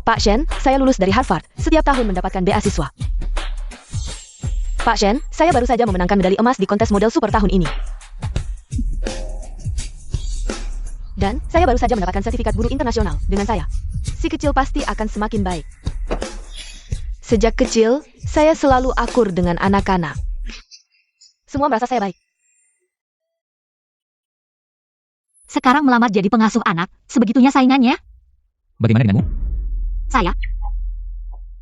Pak Shen, saya lulus dari Harvard, setiap tahun mendapatkan beasiswa. Pak Shen, saya baru saja memenangkan medali emas di kontes model super tahun ini. Dan, saya baru saja mendapatkan sertifikat guru internasional dengan saya. Si kecil pasti akan semakin baik. Sejak kecil, saya selalu akur dengan anak-anak. Semua merasa saya baik. Sekarang melamar jadi pengasuh anak, sebegitunya saingannya? Bagaimana denganmu?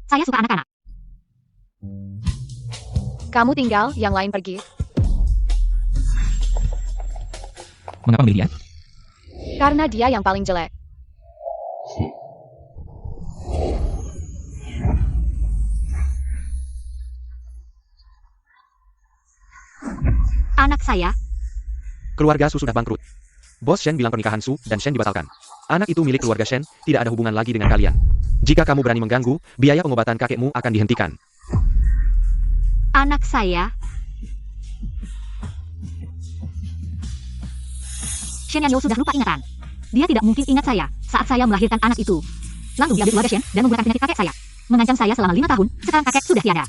Saya suka anak-anak. Kamu tinggal, yang lain pergi. Mengapa memilih dia? Karena dia yang paling jelek. Anak saya, Keluarga Su sudah bangkrut. Bos Shen bilang pernikahan Su dan Shen dibatalkan. Anak itu milik keluarga Shen, tidak ada hubungan lagi dengan kalian. Jika kamu berani mengganggu, biaya pengobatan kakekmu akan dihentikan. anak saya. Shen Yanyo sudah lupa ingatan. Dia tidak mungkin ingat saya saat saya melahirkan anak itu. Lalu diambil keluarga Shen dan menggunakan penyakit kakek saya. Mengancam saya selama 5 tahun, sekarang kakek sudah tiada.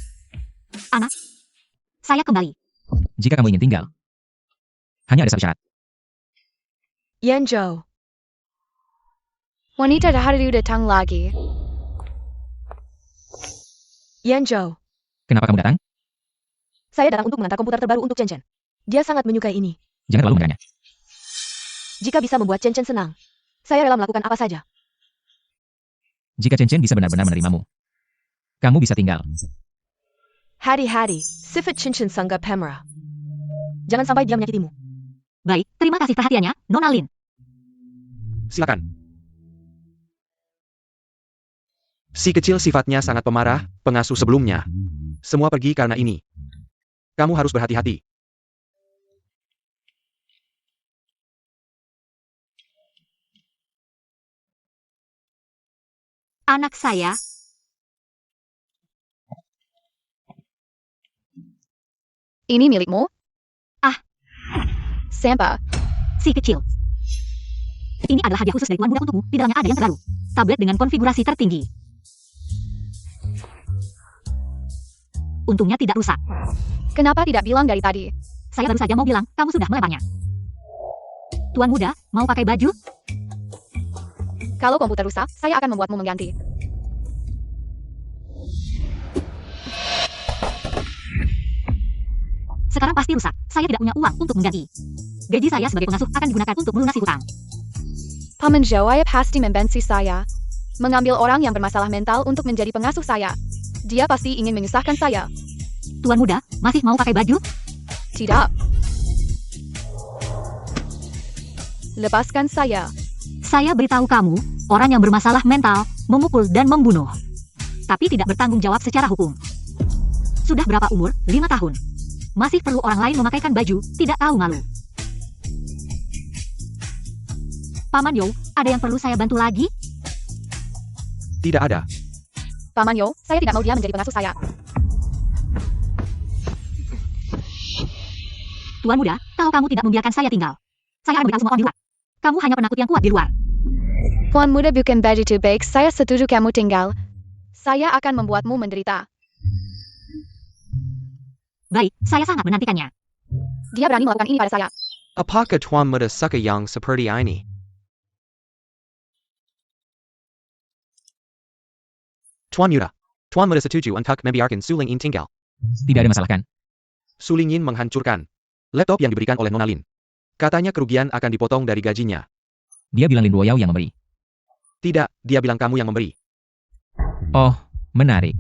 Anak, saya kembali. Jika kamu ingin tinggal, hanya ada satu syarat. Yanzhou. Wanita baru datang lagi. Yanzhou. Kenapa kamu datang? Saya datang untuk mengantar komputer terbaru untuk Chen Chen. Dia sangat menyukai ini. Jangan terlalu mengenanya. Jika bisa membuat Chen Chen senang, saya rela melakukan apa saja. Jika Chen Chen bisa benar-benar menerimamu, kamu bisa tinggal. Hadi-hadi, sifat Chen Chen sangat pemrah. Jangan sampai dia menyakitimu. Baik, terima kasih perhatiannya, Nona Lin. Silakan. Si kecil sifatnya sangat pemarah, pengasuh sebelumnya. Semua pergi karena ini. Kamu harus berhati-hati. Anak saya, Ini milikmu? Ah. Sampa. si kecil. Ini adalah hadiah khusus dari Tuan Muda untukmu, di dalamnya ada yang terbaru. Tablet dengan konfigurasi tertinggi. Untungnya tidak rusak. Kenapa tidak bilang dari tadi? Saya baru saja mau bilang, kamu sudah meleparnya. Tuan Muda, mau pakai baju? Kalau komputer rusak, saya akan membuatmu mengganti. Sekarang pasti rusak. Saya tidak punya uang untuk mengganti. Gaji saya sebagai pengasuh akan digunakan untuk melunasi hutang. Paman Jawai pasti membenci saya. Mengambil orang yang bermasalah mental untuk menjadi pengasuh saya. Dia pasti ingin menyusahkan saya. Tuan Muda, masih mau pakai baju? Tidak. Lepaskan saya. Saya beritahu kamu, orang yang bermasalah mental, memukul dan membunuh. Tapi tidak bertanggung jawab secara hukum. Sudah berapa umur? 5 tahun. Masih perlu orang lain memakaikan baju, tidak tahu malu. Paman Yo, ada yang perlu saya bantu lagi? Tidak ada. Paman Yo, saya tidak mau dia menjadi pengasuh saya. Tuan Muda, kalau kamu tidak membiarkan saya tinggal, saya akan beritahu semua orang di luar. Kamu hanya penakut yang kuat di luar. Tuan Muda bukan begitu baik, saya setuju kamu tinggal. Saya akan membuatmu menderita. Baik, saya sangat menantikannya. Dia berani melakukan ini pada saya. Apakah Tuan Muda suka yang seperti ini? Tuan Muda setuju untuk membiarkan Su Lingyin tinggal. Tidak ada masalah kan? Su Lingyin menghancurkan laptop yang diberikan oleh Nona Lin. Katanya kerugian akan dipotong dari gajinya. Dia bilang Lin Duoyao yang memberi. Tidak, dia bilang kamu yang memberi. Oh, menarik.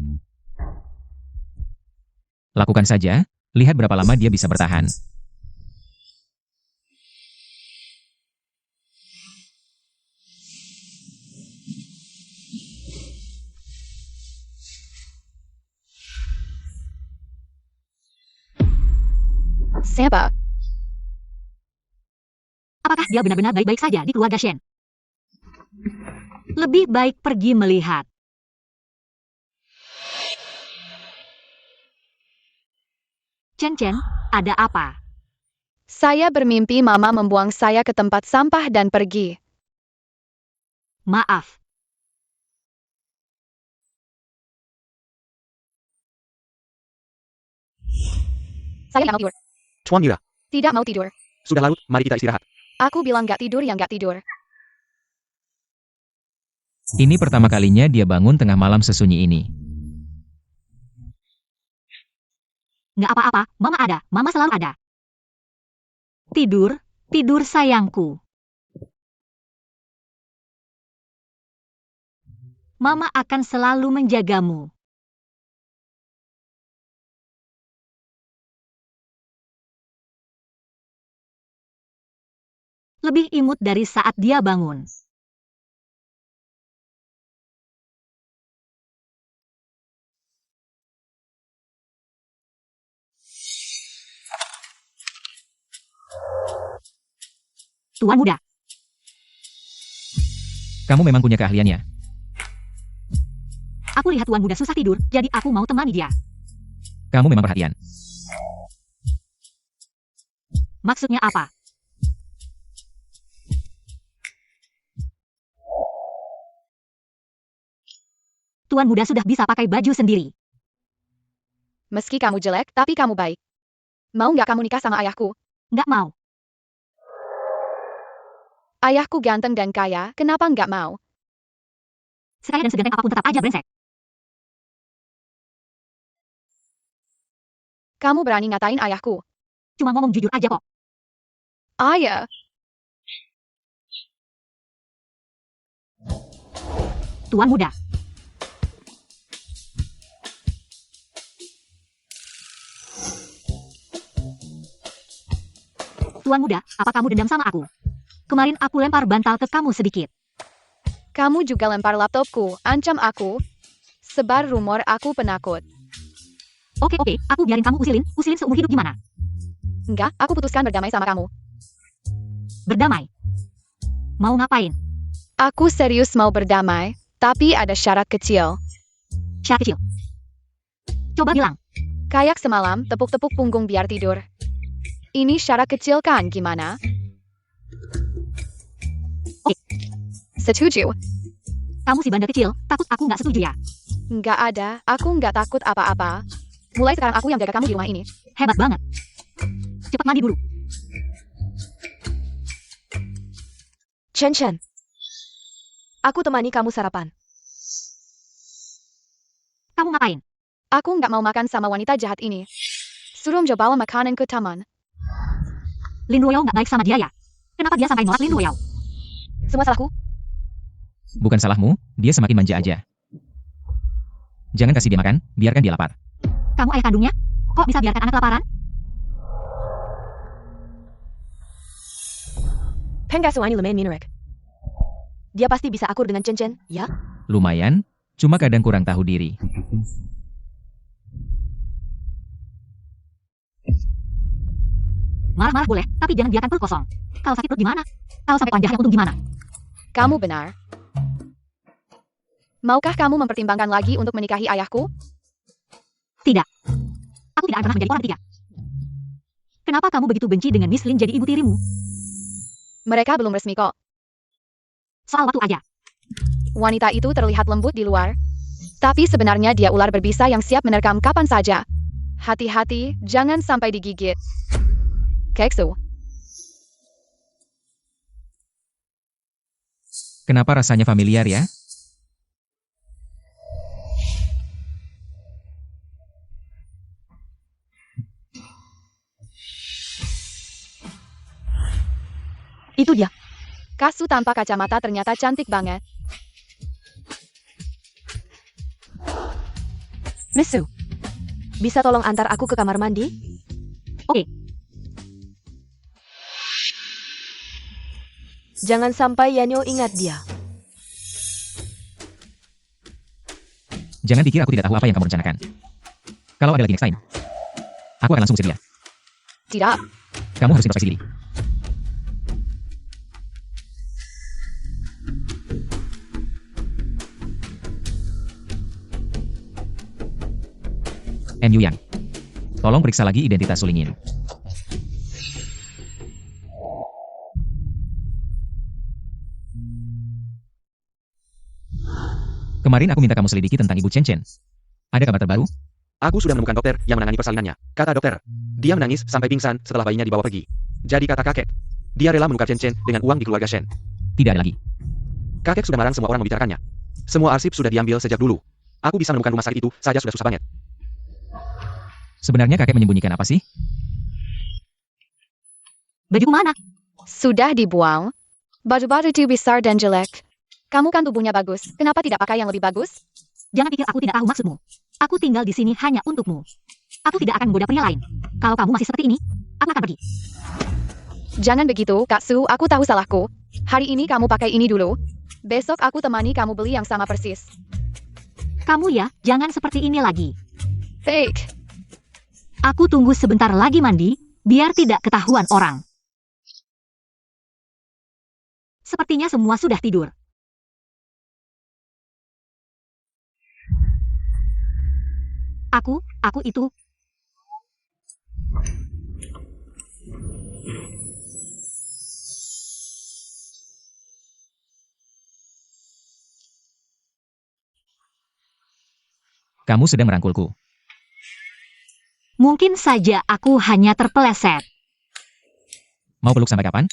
Lakukan saja, lihat berapa lama dia bisa bertahan. Sampa. Apakah dia benar-benar baik-baik saja di keluarga Shen? Lebih baik pergi melihat. Chen Chen, ada apa? Saya bermimpi mama membuang saya ke tempat sampah dan pergi. Maaf. Saya nggak mau tidur. Tuan Mira, Tidak mau tidur. sudah larut, mari kita istirahat. Aku bilang nggak tidur yang nggak tidur. Ini pertama kalinya dia bangun tengah malam sesunyi ini. Nggak apa-apa, Mama ada. Mama selalu ada. Tidur, tidur sayangku. Mama akan selalu menjagamu. Lebih imut dari saat dia bangun. Tuan muda, Kamu memang punya keahliannya. aku lihat Tuan muda susah tidur, jadi aku mau temani dia. Kamu memang perhatian. Maksudnya apa? Tuan muda sudah bisa pakai baju sendiri. Meski kamu jelek, tapi kamu baik. Mau nggak kamu nikah sama ayahku? Nggak mau. Ayahku ganteng dan kaya, kenapa nggak mau? Sekaya dan seganteng apapun tetap aja brengsek. Kamu berani ngatain ayahku? Cuma ngomong jujur aja kok. Ayah, Tuan muda. Tuan muda, apa kamu dendam sama aku? Kemarin aku lempar bantal ke kamu sedikit. kamu juga lempar laptopku, ancam aku. Sebar rumor aku penakut. Oke, aku biarin kamu usilin seumur hidup gimana? Enggak, aku putuskan berdamai sama kamu. Berdamai. Mau ngapain? Aku serius mau berdamai, tapi ada syarat kecil. Syarat kecil. Coba bilang. Kayak semalam, tepuk-tepuk punggung biar tidur. Ini syarat kecil kan gimana? Setuju. Kamu si bandar kecil, takut aku nggak setuju ya? Nggak ada, aku nggak takut apa-apa. Mulai sekarang aku yang jaga kamu di rumah ini. Hebat banget. Cepat mandi dulu. Chen Chen. Aku temani kamu sarapan. Kamu ngapain? Aku nggak mau makan sama wanita jahat ini. Suruh Jo bawa makanan ke taman. Lin Royal nggak baik sama dia ya? Kenapa dia sampai nolak Lin Royal? Semua salahku? Bukan salahmu, dia semakin manja aja. Jangan kasih dia makan, biarkan dia lapar. Kamu ayah kandungnya? Kok bisa biarkan anak kelaparan? Pengasuhani Lemen Minerek. Dia pasti bisa akur dengan Chen Chen, ya? Lumayan, cuma kadang kurang tahu diri. Marah-marah boleh, tapi jangan biarkan perut kosong. Kalau sakit perut gimana? Kalau sampai panjangnya untung gimana? Kamu benar. Maukah kamu mempertimbangkan lagi untuk menikahi ayahku? Tidak. Aku tidak akan pernah menjadi orang ketiga. Kenapa kamu begitu benci dengan Miss Lin jadi ibu tirimu? Mereka belum resmi kok. Soal waktu aja. Wanita itu terlihat lembut di luar. Tapi sebenarnya dia ular berbisa yang siap menerkam kapan saja. Hati-hati, jangan sampai digigit. Keksu. Kenapa rasanya familiar ya? Itu dia. Kasu tanpa kacamata ternyata cantik banget. Miss Su. Bisa tolong antar aku ke kamar mandi? Oke. Jangan sampai Yanyo ingat dia. Jangan pikir aku tidak tahu apa yang kamu rencanakan. Kalau ada lagi next time, aku akan langsung usir dia. Tidak. Kamu harus introspeksi diri. MU Yang. Tolong periksa lagi identitas Sulingin. Kemarin aku minta kamu selidiki tentang Ibu Chen Chen. Ada kabar terbaru? Aku sudah menemukan dokter yang menangani persalinannya, kata dokter. Dia menangis sampai pingsan setelah bayinya dibawa pergi. Jadi kata kakek, dia rela menukar Chen dengan uang di keluarga Shen. Tidak ada lagi. Kakek sudah melarang semua orang membicarakannya. Semua arsip sudah diambil sejak dulu. Aku bisa menemukan rumah sakit itu saja sudah susah banget. Sebenarnya kakek menyembunyikan apa sih? Bajuku mana? Sudah dibuang. Baju-baju itu besar dan jelek. Kamu kan tubuhnya bagus, kenapa tidak pakai yang lebih bagus? Jangan pikir aku tidak tahu maksudmu. Aku tinggal di sini hanya untukmu. Aku tidak akan menggoda pria lain. Kalau kamu masih seperti ini, aku akan pergi. Jangan begitu, Kak Su, aku tahu salahku. Hari ini kamu pakai ini dulu. Besok aku temani kamu beli yang sama persis. Kamu ya, jangan seperti ini lagi. Fake. Aku tunggu sebentar lagi mandi, biar tidak ketahuan orang. Sepertinya semua sudah tidur. Aku itu. Kamu sedang merangkulku. Mungkin saja aku hanya terpeleset. Mau peluk sampai kapan?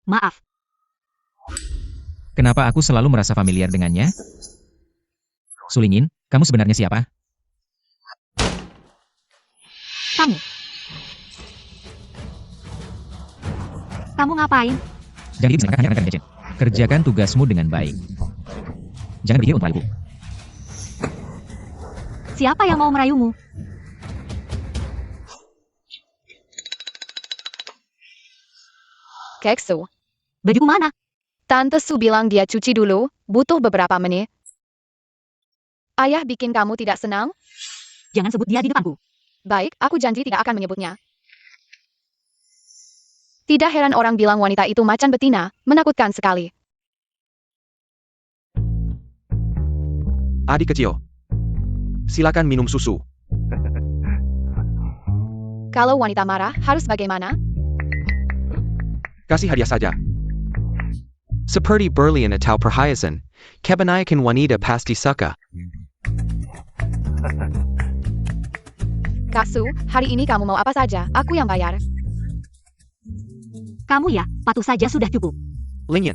Maaf, Kenapa aku selalu merasa familiar dengannya? Sulingin, kamu sebenarnya siapa? kamu. Kamu ngapain? Jangan hidup hanya rekan Chen. Kerjakan tugasmu dengan baik. Jangan berpikir untuk hal. Siapa yang mau merayumu? Kak Su. Bajuku mana? Tante Su bilang dia cuci dulu, butuh beberapa menit. Ayah bikin kamu tidak senang? Jangan sebut dia di depanku. Baik, aku janji tidak akan menyebutnya. Tidak heran orang bilang wanita itu macan betina, menakutkan sekali. Adik kecil, silakan minum susu. Kalau wanita marah, harus bagaimana? Kasih hadiah saja. Seperti berlian atau perhiasan, kebanyakan wanita pasti suka. Kak Su, hari ini kamu mau apa saja, aku yang bayar. Kamu ya, patuh saja sudah cukup. Lingyan,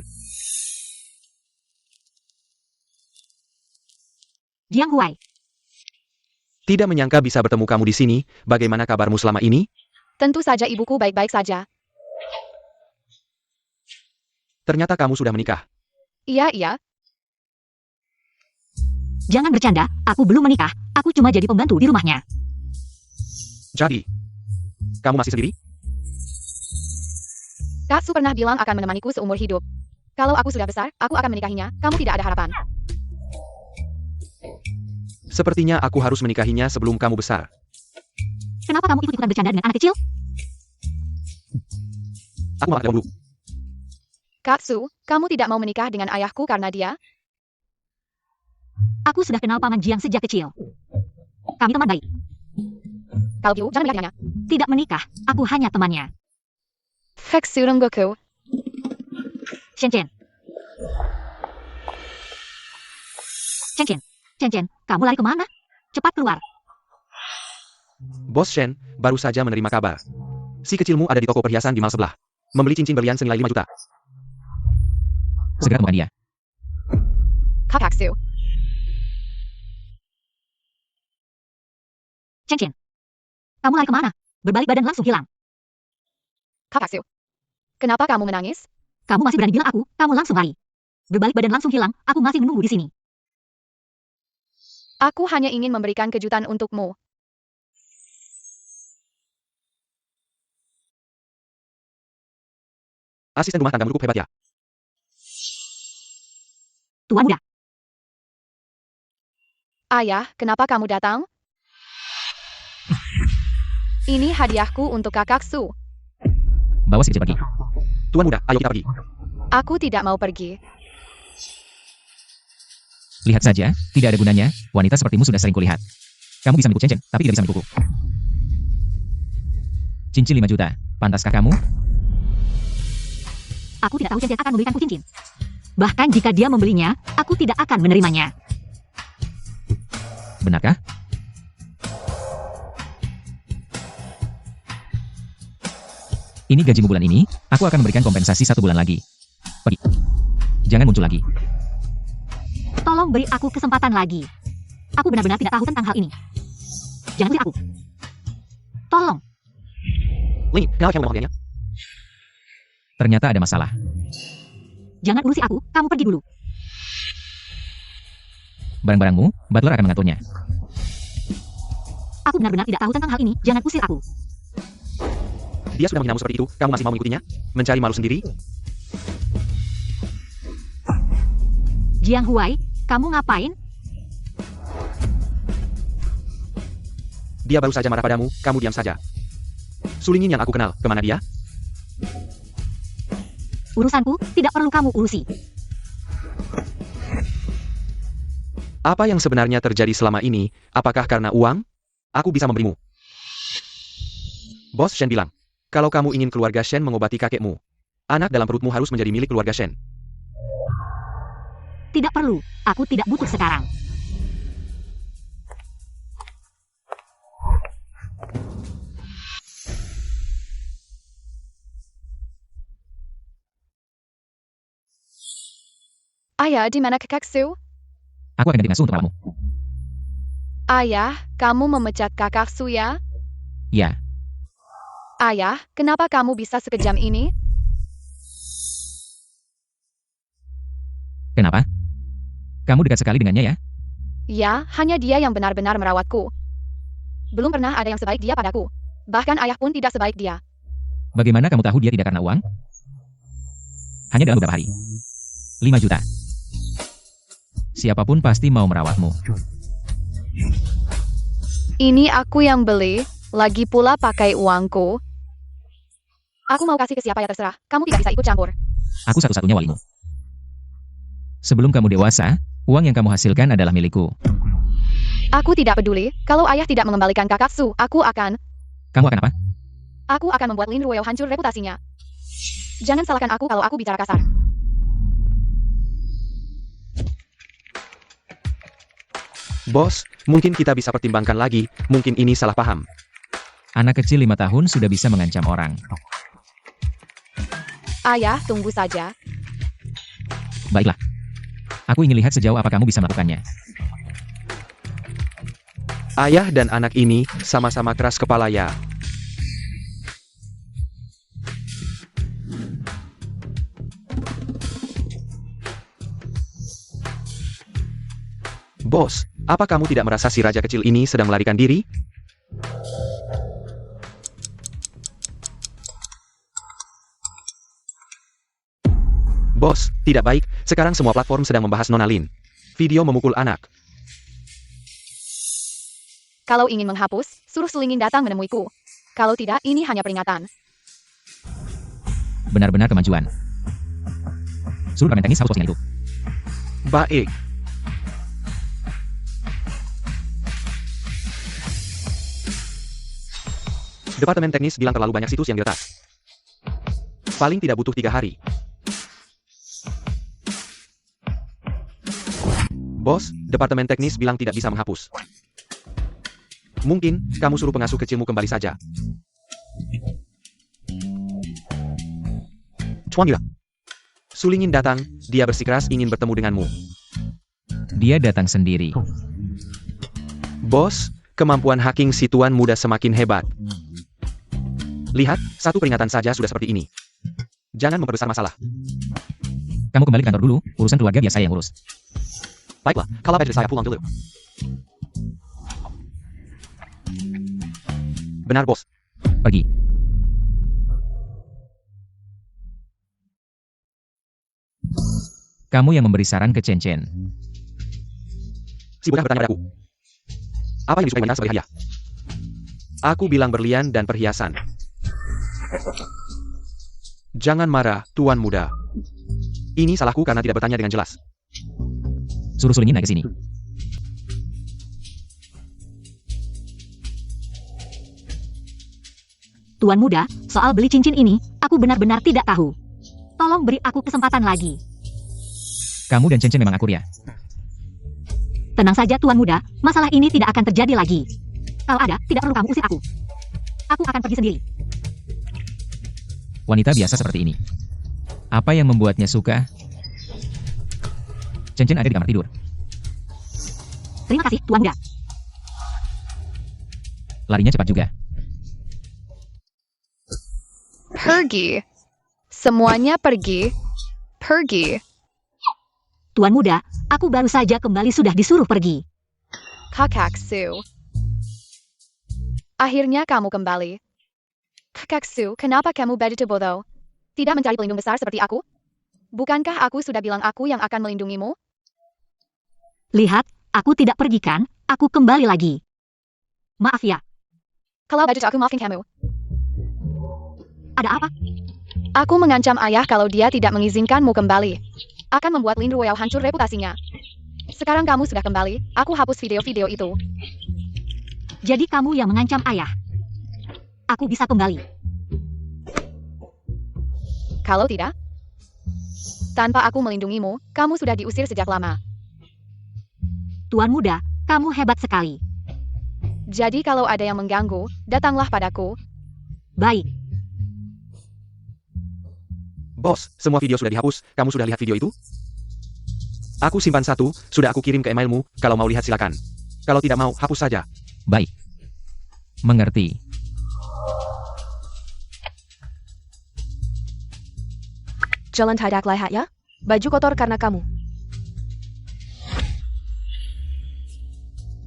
Jiang Huai, tidak menyangka bisa bertemu kamu di sini. Bagaimana kabarmu selama ini? Tentu saja ibuku baik-baik saja. Ternyata kamu sudah menikah. Iya. jangan bercanda, aku belum menikah, aku cuma jadi pembantu di rumahnya. Jadi, kamu masih sendiri? Kak Su pernah bilang akan menemaniku seumur hidup. Kalau aku sudah besar, aku akan menikahinya, kamu tidak ada harapan. Sepertinya aku harus menikahinya sebelum kamu besar. Kenapa kamu ikut-ikutan bercanda dengan anak kecil? Aku malah dulu. Kak Su, kamu tidak mau menikah dengan ayahku karena dia? Aku sudah kenal Paman Jiang sejak kecil. Kami teman baik. Kalau gitu, jangan menikahinya. Tidak menikah, aku hanya temannya. Kak Su Renggoku. Chen Chen. Chen Chen. Chen Chen, kamu lari kemana? Cepat keluar. Bos Shen baru saja menerima kabar. Si kecilmu ada di toko perhiasan di mal sebelah. Membeli cincin berlian senilai 5 juta. Segera temukan dia. Kak Su. Chen Chen. Kamu lari kemana? Berbalik badan langsung hilang. Kak Su. Kenapa kamu menangis? Kamu masih berani bilang aku, kamu langsung lari. Berbalik badan langsung hilang, aku masih menunggu di sini. Aku hanya ingin memberikan kejutan untukmu. Asisten rumah tangga cukup hebat ya. Tuan muda, Ayah, kenapa kamu datang? Ini hadiahku untuk Kakak Su. Bawa si kecil pergi. Tuan muda, ayo kita pergi. Aku tidak mau pergi. Lihat saja, tidak ada gunanya. Wanita sepertimu sudah sering kulihat. Kamu bisa menipu Chen Chen, tapi tidak bisa menipuku. Cincin 5 juta. Pantaskah kamu? Aku tidak tahu Chen akan memberikanku cincin. Bahkan jika dia membelinya, aku tidak akan menerimanya. Benarkah? Ini gajimu bulan ini, aku akan memberikan kompensasi 1 bulan lagi. Pergi. Jangan muncul lagi. Tolong beri aku kesempatan lagi. Aku benar-benar tidak tahu tentang hal ini. Jangan usir aku. Tolong. Ling, kenapa kamu memanggilnya? Ternyata ada masalah. Jangan urusi aku, kamu pergi dulu. Barang-barangmu, butler akan mengaturnya. Aku benar-benar tidak tahu tentang hal ini, jangan usir aku. Dia sudah menghinamu seperti itu, kamu masih mau mengikutinya? Mencari malu sendiri? Jiang Huai, kamu ngapain? Dia baru saja marah padamu, kamu diam saja. Sulingin yang aku kenal, kemana dia? Urusanku, tidak perlu kamu urusi. Apa yang sebenarnya terjadi selama ini? Apakah karena uang? Aku bisa memberimu. Bos Shen bilang, kalau kamu ingin keluarga Shen mengobati kakekmu, anak dalam perutmu harus menjadi milik keluarga Shen. Tidak perlu, aku tidak butuh sekarang. Ayah, di mana kakak Su? Aku akan ganti nafsu untuk malamu. Ayah, kamu memecat kakak Su ya? Ya, Ayah, kenapa kamu bisa sekejam ini? kenapa? Kamu dekat sekali dengannya ya? Ya, hanya dia yang benar-benar merawatku. Belum pernah ada yang sebaik dia padaku. Bahkan ayah pun tidak sebaik dia. Bagaimana kamu tahu dia tidak karena uang? Hanya dalam beberapa hari. 5 juta. Siapapun pasti mau merawatmu. Ini aku yang beli, lagi pula pakai uangku. Aku mau kasih ke siapa ya terserah, kamu tidak bisa ikut campur. Aku satu-satunya walimu. Sebelum kamu dewasa, uang yang kamu hasilkan adalah milikku. Aku tidak peduli, kalau ayah tidak mengembalikan kakak Su, aku akan Kamu akan apa? membuat Lin Ruoyo hancur reputasinya. Jangan salahkan aku kalau aku bicara kasar. Bos, mungkin kita bisa pertimbangkan lagi, mungkin ini salah paham. Anak kecil 5 tahun sudah bisa mengancam orang. Ayah, tunggu saja. Baiklah. Aku ingin lihat sejauh apa kamu bisa melakukannya. Ayah dan anak ini sama-sama keras kepala ya. Bos, apa kamu tidak merasa si raja kecil ini sedang melarikan diri? Bos, tidak baik, sekarang semua platform sedang membahas Nona Lin. Video memukul anak. Kalau ingin menghapus, suruh Sulingin datang menemuiku. Kalau tidak, ini hanya peringatan. Benar-benar kemajuan. Suruh Departemen Teknis hapus postingan itu. Baik. Departemen teknis bilang terlalu banyak situs yang diretas. Paling tidak butuh 3 hari. Bos, departemen teknis bilang tidak bisa menghapus. Mungkin, kamu suruh pengasuh kecilmu kembali saja. Chuangira. Sulingin datang, dia bersikeras ingin bertemu denganmu. Dia datang sendiri. Bos, kemampuan hacking si tuan muda semakin hebat. Lihat, satu peringatan saja sudah seperti ini. Jangan memperbesar masalah. Kamu kembali ke kantor dulu, urusan keluarga biar saya yang urus. Baiklah, kalau badge saya pulang dulu. Benar, bos. Pergi. Kamu yang memberi saran ke Chen Chen. Si budak bertanya padaku. Apa yang disukai wanita sebagai hadiah? Aku bilang berlian dan perhiasan. Jangan marah, tuan muda. Ini salahku karena tidak bertanya dengan jelas. Suruh Sulingin naik ke sini. Tuan muda, soal beli cincin ini, aku benar-benar tidak tahu. Tolong beri aku kesempatan lagi. Kamu dan Chen Chen memang akur ya? Tenang saja Tuan muda, masalah ini tidak akan terjadi lagi. Kalau ada, tidak perlu kamu usir aku. Aku akan pergi sendiri. Wanita biasa seperti ini. Apa yang membuatnya suka? Chen Chen ada di kamar tidur. Terima kasih, Tuan muda. Larinya cepat juga. Pergi. Semuanya pergi. Pergi. Tuan muda, aku baru saja kembali sudah disuruh pergi. Kakaksu. Akhirnya kamu kembali. Kakaksu, kenapa kamu begitu bodoh? Tidak mencari pelindung besar seperti aku? Bukankah aku sudah bilang aku yang akan melindungimu? Lihat, aku tidak pergi kan, aku kembali lagi. Maaf ya, Kalau begitu aku maafin kamu. ada apa? Aku mengancam ayah kalau dia tidak mengizinkanmu kembali. Akan membuat Lin Royal hancur reputasinya. Sekarang kamu sudah kembali, aku hapus video-video itu. Jadi kamu yang mengancam ayah. Aku bisa kembali. Kalau tidak, tanpa aku melindungimu, kamu sudah diusir sejak lama. Tuan muda, kamu hebat sekali. Jadi kalau ada yang mengganggu, datanglah padaku. Baik, Bos, semua video sudah dihapus, kamu sudah lihat video itu? Aku simpan satu, sudah aku kirim ke emailmu, kalau mau lihat silakan. Kalau tidak mau, hapus saja. Baik. Mengerti. Jangan tidak lihat ya. Baju kotor karena kamu.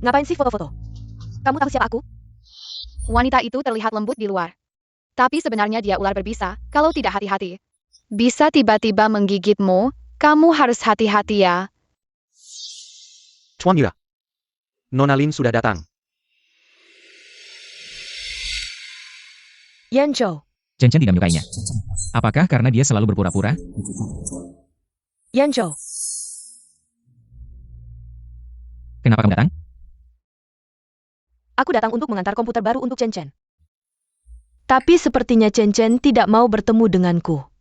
Ngapain sih foto-foto? Kamu tahu siapa aku? Wanita itu terlihat lembut di luar. Tapi sebenarnya dia ular berbisa, kalau tidak hati-hati. Bisa tiba-tiba menggigitmu, kamu harus hati-hati ya. Tuan Mira. Nona Lin sudah datang. Yan Zhou. Chen Chen tidak menyukainya. Apakah karena dia selalu berpura-pura? Yan Zhou. Kenapa kamu datang? Aku datang untuk mengantar komputer baru untuk Chen Chen. Tapi sepertinya Chen Chen tidak mau bertemu denganku.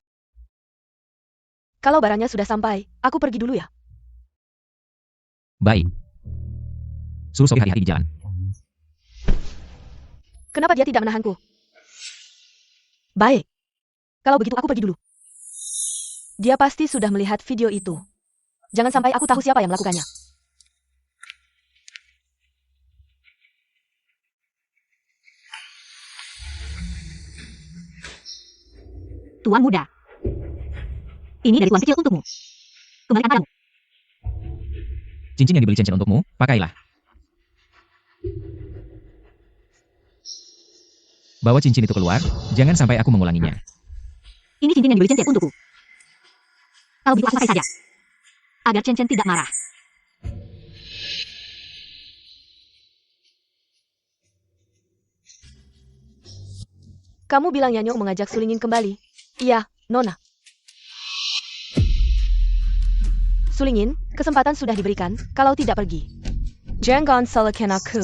Kalau barangnya sudah sampai, aku pergi dulu ya. Baik. Suruh Sophie hati-hati di jalan. Kenapa dia tidak menahanku? Baik. Kalau begitu aku pergi dulu. Dia pasti sudah melihat video itu. Jangan sampai aku tahu siapa yang melakukannya. Tuan muda. Ini dari tuan kecil untukmu. Kembalikan padamu. Cincin yang dibeli Chen Chen untukmu, pakailah. Bawa cincin itu keluar, jangan sampai aku mengulanginya. Ini cincin yang dibeli Chen Chen untukku. Kalau begitu aku pakai saja. Agar Chen Chen tidak marah. Kamu bilang Yanyo mengajak Sulingin kembali. Iya, Nona. Sulingin, kesempatan sudah diberikan, kalau tidak pergi. Jangan salahkan aku.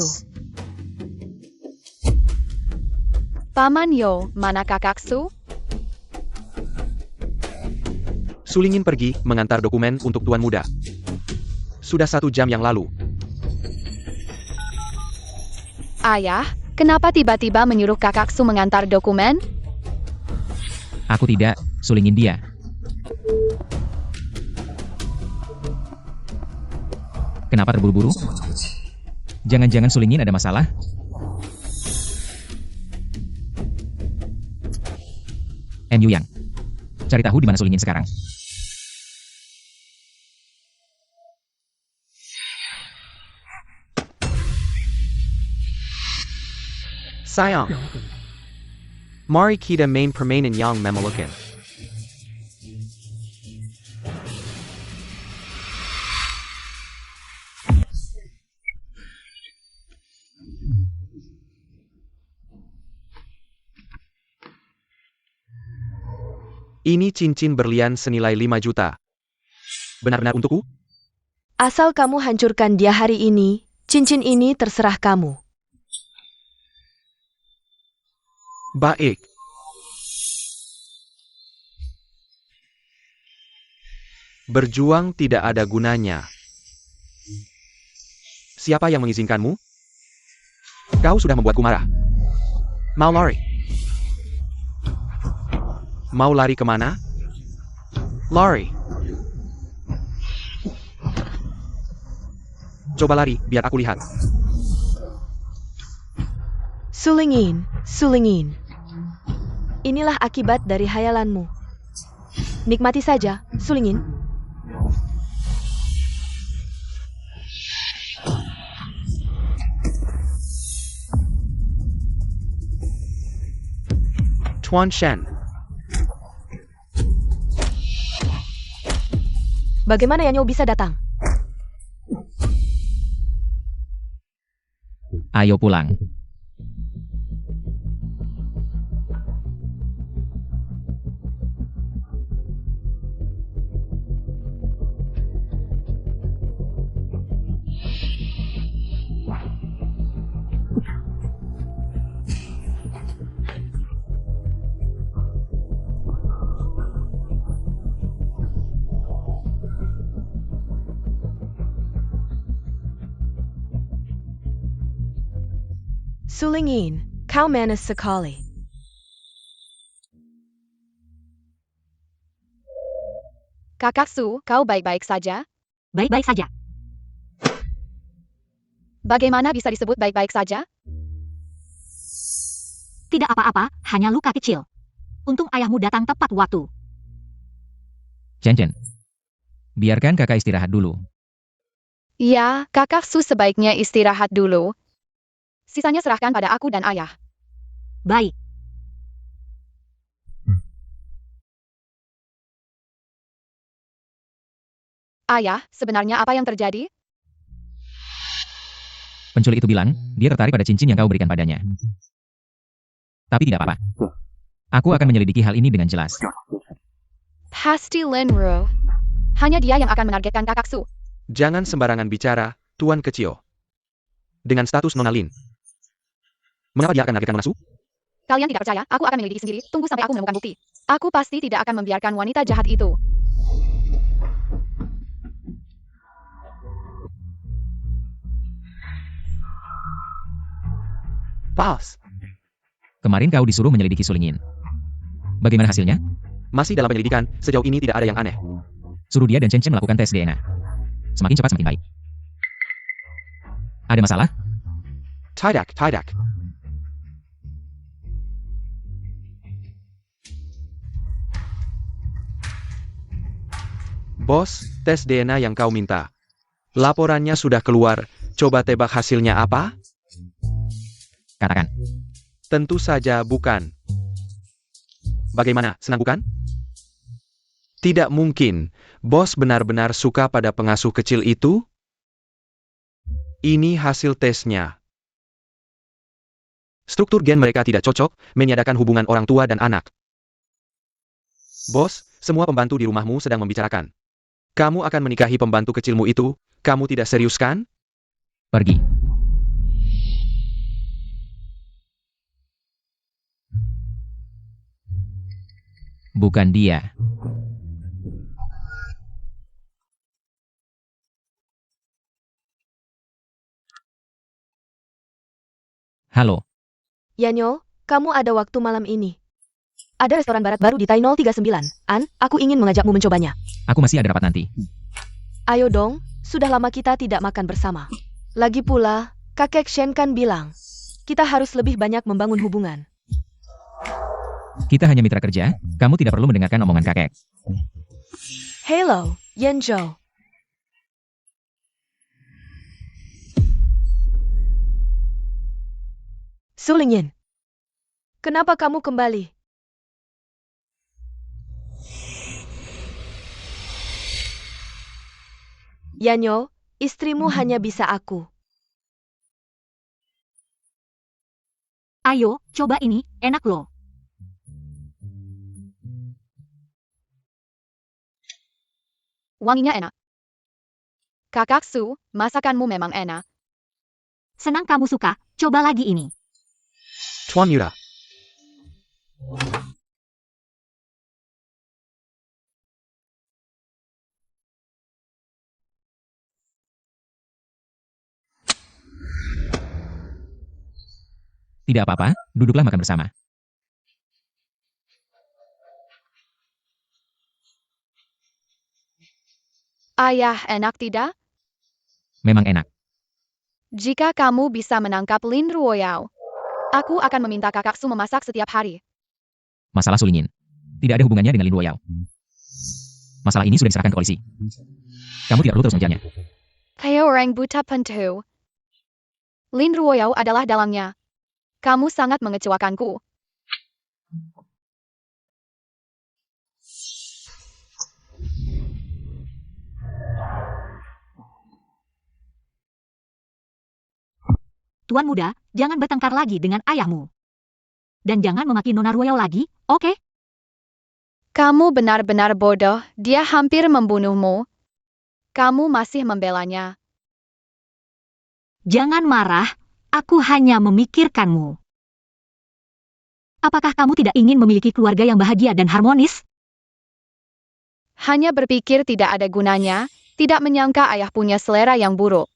Paman Yo, mana kakaksu? Sulingin pergi, mengantar dokumen untuk Tuan Muda. Sudah 1 jam yang lalu. Ayah, kenapa tiba-tiba menyuruh kakaksu mengantar dokumen? Aku tidak, sulingin dia. Kenapa terburu-buru? Jangan-jangan sulingin ada masalah? MU Yang. Cari tahu di mana sulingin sekarang. Sayang. Mari kita main permainan yang memalukan. Ini cincin berlian senilai 5 juta. Benar-benar untukku? Asal kamu hancurkan dia hari ini, cincin ini terserah kamu. Baik. Berjuang tidak ada gunanya. Siapa yang mengizinkanmu? Kau sudah membuatku marah. Mau lari? Mau lari kemana? Lari. Coba lari, biar aku lihat. Sulingin, sulingin. Inilah akibat dari hayalanmu. Nikmati saja, sulingin. Tuan Shen, Bagaimana Yanyo bisa datang? Ayo pulang. Sulingin, kau manis sekali. Kakak Su, kau baik-baik saja? Baik-baik saja. Bagaimana bisa disebut baik-baik saja? Tidak apa-apa, hanya luka kecil. Untung ayahmu datang tepat waktu. Chen. Biarkan kakak istirahat dulu. Ya, kakak Su sebaiknya istirahat dulu. Sisanya serahkan pada aku dan ayah. Baik. Ayah, sebenarnya apa yang terjadi? Penculik itu bilang, dia tertarik pada cincin yang kau berikan padanya. Tapi tidak apa-apa. Aku akan menyelidiki hal ini dengan jelas. Pasti Linro. Hanya dia yang akan menargetkan kakak Su. jangan sembarangan bicara, Tuan Kecil. Dengan status Nona Lin. Mengapa dia akan menargetkan Nona Su? Kalian tidak percaya, aku akan menyelidiki sendiri. Tunggu sampai aku menemukan bukti. Aku pasti tidak akan membiarkan wanita jahat itu. Pals. Kemarin kau disuruh menyelidiki Sulingin. Bagaimana hasilnya? Masih dalam penyelidikan, sejauh ini tidak ada yang aneh. Suruh dia dan Chen melakukan tes DNA. Semakin cepat semakin baik. Ada masalah? Tidak. Bos, tes DNA yang kau minta. Laporannya sudah keluar, coba tebak hasilnya apa? Katakan. Tentu saja bukan. Bagaimana, senang bukan? Tidak mungkin, bos benar-benar suka pada pengasuh kecil itu? Ini hasil tesnya. Struktur gen mereka tidak cocok, meniadakan hubungan orang tua dan anak. Bos, semua pembantu di rumahmu sedang membicarakan. Kamu akan menikahi pembantu kecilmu itu, kamu tidak serius kan? Pergi. Bukan dia. Halo, Yanyo, kamu ada waktu malam ini. Ada restoran barat baru di Tai 039. An, aku ingin mengajakmu mencobanya. aku masih ada rapat nanti. Ayo dong, sudah lama kita tidak makan bersama. Lagi pula, kakek Shen kan bilang, kita harus lebih banyak membangun hubungan. Kita hanya mitra kerja, kamu tidak perlu mendengarkan omongan kakek. Hello, Yanzhou. Sulingin, kenapa kamu kembali? Yanyo, istrimu hanya bisa aku. Ayo, coba ini, enak loh. Wanginya enak. Kakak Su, masakanmu memang enak. Senang kamu suka, coba lagi ini. Tuan Yura. Tidak apa-apa, duduklah makan bersama. Ayah, enak tidak? Memang enak. Jika kamu bisa menangkap Lin Ruoyao, aku akan meminta kakakku memasak setiap hari. Masalah Sulingin. Tidak ada hubungannya dengan Lin Luoyao. Masalah ini sudah diserahkan ke polisi. Kamu tidak perlu terus mengejarnya. Saya orang buta pentu. Lin Ruoyao adalah dalangnya. Kamu sangat mengecewakanku. Tuan muda, jangan bertengkar lagi dengan ayahmu. Dan jangan memaki Nona Royal lagi, oke? Kamu benar-benar bodoh, dia hampir membunuhmu. Kamu masih membelanya. Jangan marah, aku hanya memikirkanmu. Apakah kamu tidak ingin memiliki keluarga yang bahagia dan harmonis? Hanya berpikir tidak ada gunanya, tidak menyangka ayah punya selera yang buruk.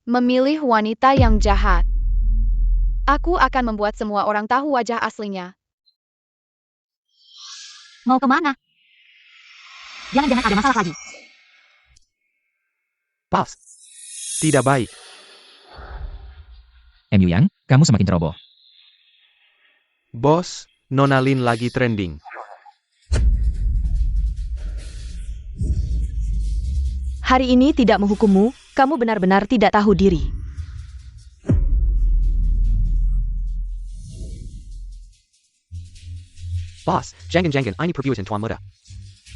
Memilih wanita yang jahat. Aku akan membuat semua orang tahu wajah aslinya. Mau kemana? Jangan-jangan ada masalah lagi. Pas. Tidak baik. MU Yang, kamu semakin ceroboh. Bos, Nona Lin lagi trending. Hari ini tidak menghukummu, kamu benar-benar tidak tahu diri. Bos, jangan ini perviewers Tuan Muda.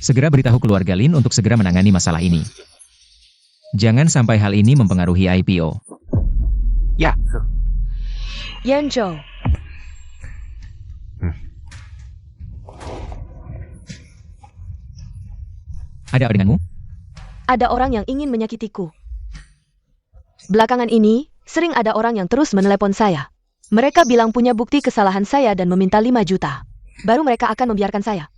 Segera beritahu keluarga Lin untuk segera menangani masalah ini. Jangan sampai hal ini mempengaruhi IPO. Ya, Yanzhou, Ada apa denganmu? ada orang yang ingin menyakitiku. Belakangan ini, sering ada orang yang terus menelepon saya. Mereka bilang punya bukti kesalahan saya dan meminta 5 juta. Baru mereka akan membiarkan saya.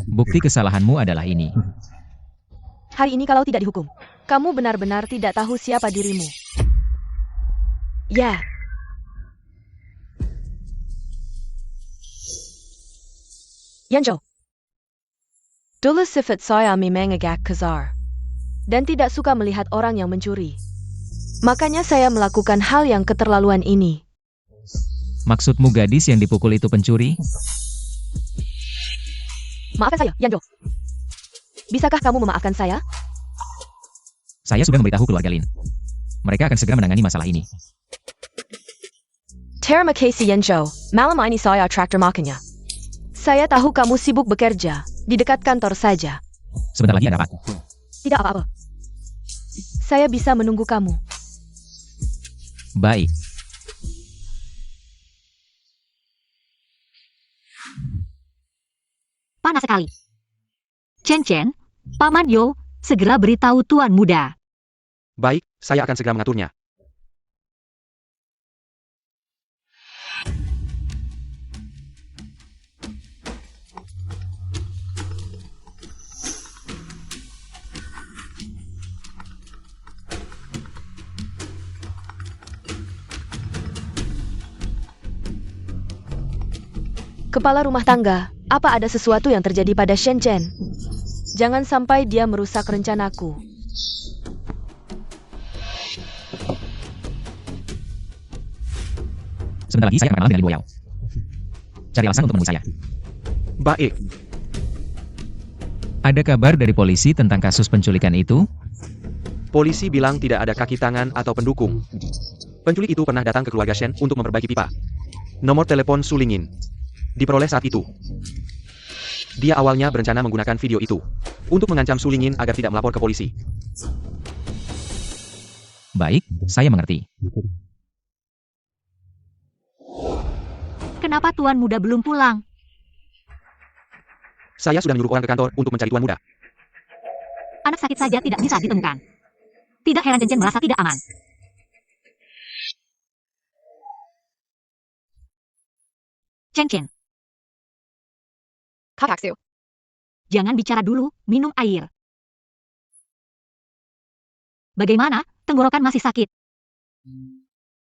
Bukti kesalahanmu adalah ini. Hari ini kalau tidak dihukum, kamu benar-benar tidak tahu siapa dirimu. Ya. Yanzhou. Dulu sifat saya memang agak kasar. Dan tidak suka melihat orang yang mencuri. Makanya saya melakukan hal yang keterlaluan ini. Maksudmu gadis yang dipukul itu pencuri? Maafkan saya, Yanzhou. Bisakah kamu memaafkan saya? Saya sudah memberitahu keluarga Lin. Mereka akan segera menangani masalah ini. Terima kasih, Yanzhou. Malam ini saya traktir makannya. Saya tahu kamu sibuk bekerja. Di dekat kantor saja. Sebentar lagi ada apa? Tidak apa-apa. Saya bisa menunggu kamu. Baik. Panas sekali. Chen, Paman Yo, segera beritahu Tuan Muda. baik, saya akan segera mengaturnya. Kepala rumah tangga, apa ada sesuatu yang terjadi pada Shenzhen? Jangan sampai dia merusak rencanaku. Sebentar lagi saya akan mengenal dengan Luoyao. Cari alasan untuk menemui saya. Baik, Ada kabar dari polisi tentang kasus penculikan itu? polisi bilang tidak ada kaki tangan atau pendukung. Penculik itu pernah datang ke keluarga Shen untuk memperbaiki pipa. Nomor telepon Sulingin diperoleh saat itu. Dia awalnya berencana menggunakan video itu untuk mengancam Sulingin agar tidak melapor ke polisi. Baik, saya mengerti. Kenapa Tuan Muda belum pulang? Saya sudah menyuruh orang ke kantor untuk mencari Tuan Muda. Anak sakit saja tidak bisa ditemukan. Tidak heran Chen merasa tidak aman. Chen, Kakaksu. Jangan bicara dulu, minum air. Bagaimana? Tenggorokan masih sakit.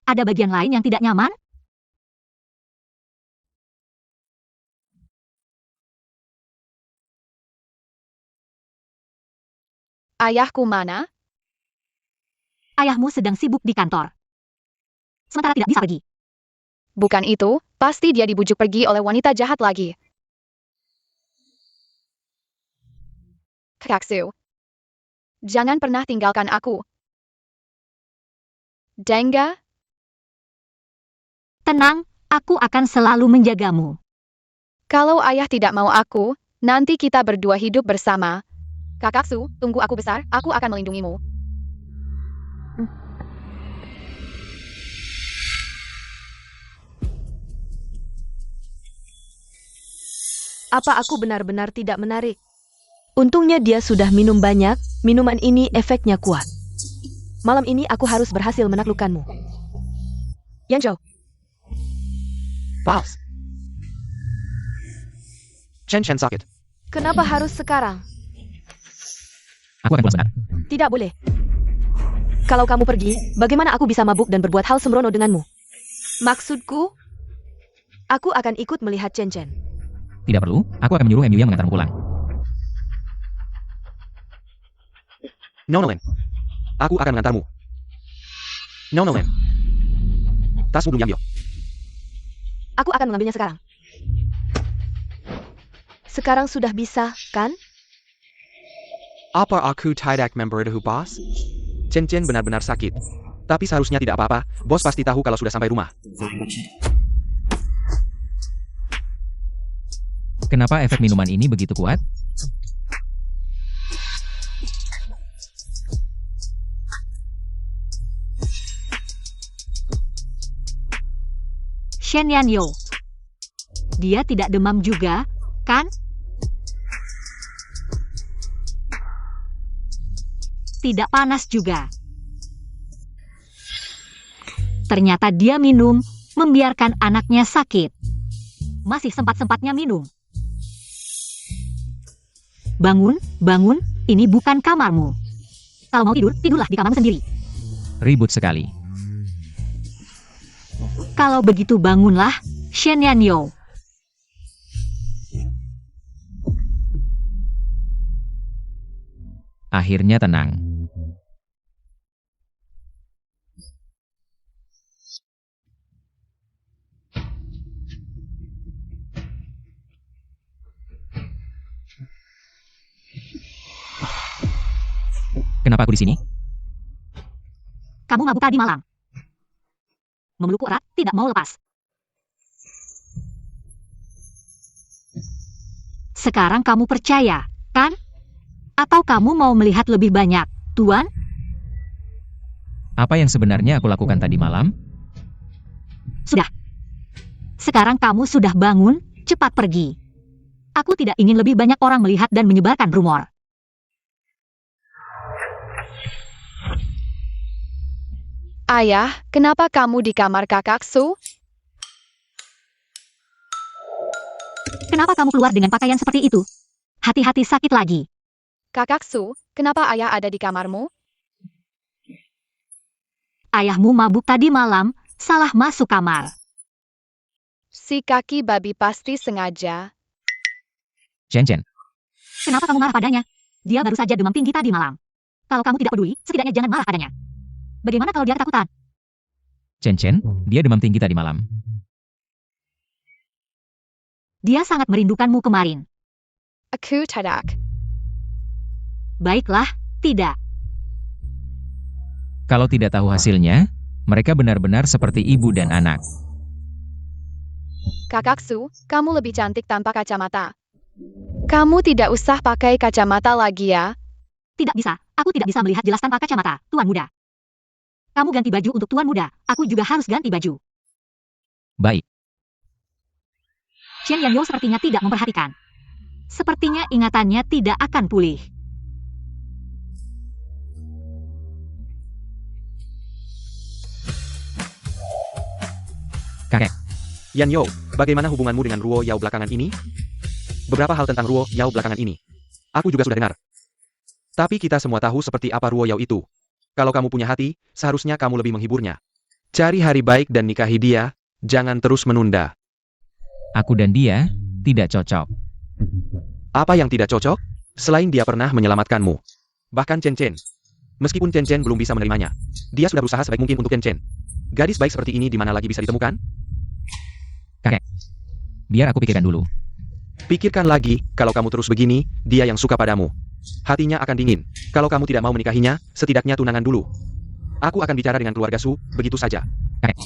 Ada bagian lain yang tidak nyaman? Ayahku mana? Ayahmu sedang sibuk di kantor. Sementara tidak bisa pergi. Bukan itu, pasti dia dibujuk pergi oleh wanita jahat lagi. Kakaksu. Jangan pernah tinggalkan aku. Dengga? Tenang, aku akan selalu menjagamu. Kalau ayah tidak mau aku, nanti kita berdua hidup bersama. Kakaksu, tunggu aku besar, aku akan melindungimu. Apa aku benar-benar tidak menarik? Untungnya dia sudah minum banyak, minuman ini efeknya kuat. Malam ini aku harus berhasil menaklukkanmu. Yanzhou, Boss. Chen sakit. kenapa harus sekarang? Aku akan pulang sebentar. Tidak boleh. Kalau kamu pergi, bagaimana aku bisa mabuk dan berbuat hal sembrono denganmu? Maksudku, aku akan ikut melihat Chen. Tidak perlu, aku akan menyuruh Emilia mengantarmu pulang. Nonolen. Aku akan mengantarmu. Nonolen. Tasmu belum diambil. Aku akan mengambilnya sekarang. Sekarang sudah bisa, kan? Apa aku tidak memberitahu bos? Chen benar-benar sakit. Tapi seharusnya tidak apa-apa, bos pasti tahu kalau sudah sampai rumah. Kenapa efek minuman ini begitu kuat? Shen Yanyo. Dia tidak demam juga, kan? Tidak panas juga. Ternyata dia minum, membiarkan anaknya sakit. Masih sempat-sempatnya minum. Bangun, bangun, ini bukan kamarmu. Kalau mau tidur, tidurlah di kamarmu sendiri. Ribut sekali. Kalau begitu bangunlah, Shen Yanyo. Akhirnya tenang. Kenapa aku di sini? Kamu mabuk tadi malam. Memelukku erat, tidak mau lepas. Sekarang kamu percaya, kan? Atau kamu mau melihat lebih banyak, Tuan? Apa yang sebenarnya aku lakukan tadi malam? Sudah. Sekarang kamu sudah bangun, cepat pergi. Aku tidak ingin lebih banyak orang melihat dan menyebarkan rumor. Ayah, kenapa kamu di kamar kakaksu? Kenapa kamu keluar dengan pakaian seperti itu? Hati-hati sakit lagi. Kakaksu, kenapa ayah ada di kamarmu? Ayahmu mabuk tadi malam, salah masuk kamar. Si kaki babi pasti sengaja. Chen. Kenapa kamu marah padanya? Dia baru saja demam tinggi tadi malam. Kalau kamu tidak peduli, setidaknya jangan marah padanya. Bagaimana kalau dia ketakutan? Chen, dia demam tinggi tadi malam. Dia sangat merindukanmu kemarin. Aku tidak. Baiklah, tidak. Kalau tidak tahu hasilnya, mereka benar-benar seperti ibu dan anak. Kakaksu, kamu lebih cantik tanpa kacamata. Kamu tidak usah pakai kacamata lagi ya. Tidak bisa, aku tidak bisa melihat jelas tanpa kacamata, Tuan Muda. Kamu ganti baju untuk Tuan Muda, aku juga harus ganti baju. Baik. Chen Yanyo sepertinya tidak memperhatikan. Sepertinya ingatannya tidak akan pulih. Kakek, Yanyo, bagaimana hubunganmu dengan Ruo Yao belakangan ini? beberapa hal tentang Ruo Yao belakangan ini. Aku juga sudah dengar. Tapi kita semua tahu seperti apa Ruo Yao itu. Kalau kamu punya hati, seharusnya kamu lebih menghiburnya. Cari hari baik dan nikahi dia, jangan terus menunda. Aku dan dia tidak cocok. Apa yang tidak cocok? Selain dia pernah menyelamatkanmu. Bahkan Chen Chen. Meskipun Chen Chen belum bisa menerimanya, dia sudah berusaha sebaik mungkin untuk Chen Chen. Gadis baik seperti ini di mana lagi bisa ditemukan? Kakek, biar aku pikirkan dulu. Pikirkan lagi, kalau kamu terus begini, dia yang suka padamu. Hatinya akan dingin. Kalau kamu tidak mau menikahinya, setidaknya tunangan dulu. Aku akan bicara dengan keluarga Su, begitu saja. Kakek.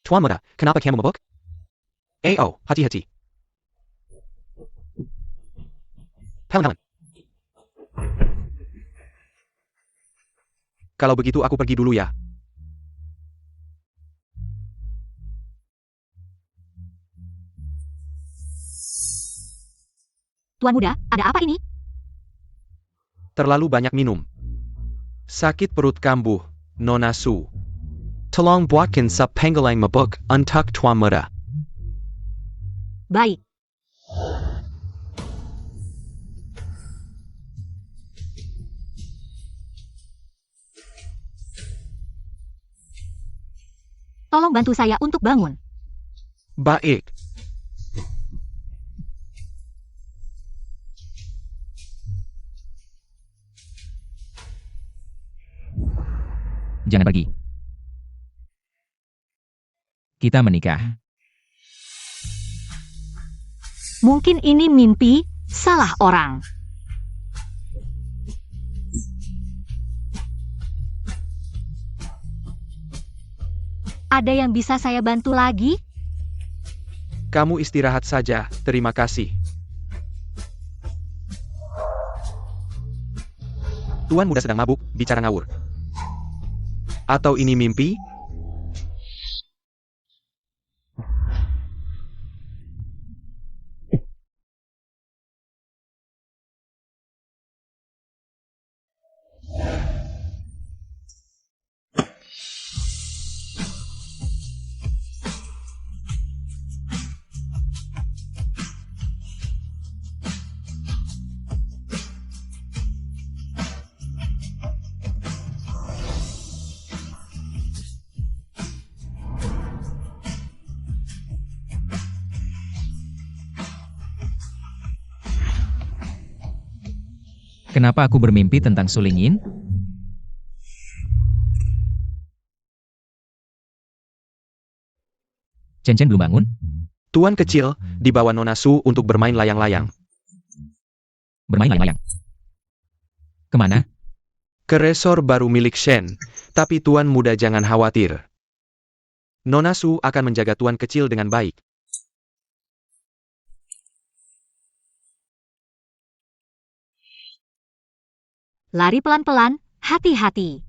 Tuan muda, kenapa kamu mabuk? Oh, hati-hati. Teman-teman. Kalau begitu aku pergi dulu ya. Tuan muda, ada apa ini? Terlalu banyak minum. Sakit perut kambuh, Nona Su. Tolong buatkan sup panggang mabuk untuk Tuan muda. Baik. Tolong bantu saya untuk bangun. Baik. Jangan pergi. Kita menikah. Mungkin ini mimpi salah orang. Ada yang bisa saya bantu lagi? Kamu istirahat saja, terima kasih. Tuan muda sedang mabuk, bicara ngawur. Atau ini mimpi? Kenapa aku bermimpi tentang Sulingin? Chen Chen belum bangun? Tuan kecil, dibawa Nona Su untuk bermain layang-layang. Bermain layang-layang. Kemana? Ke resor baru milik Shen, tapi Tuan muda jangan khawatir. Nona Su akan menjaga Tuan kecil dengan baik. Lari pelan-pelan, hati-hati.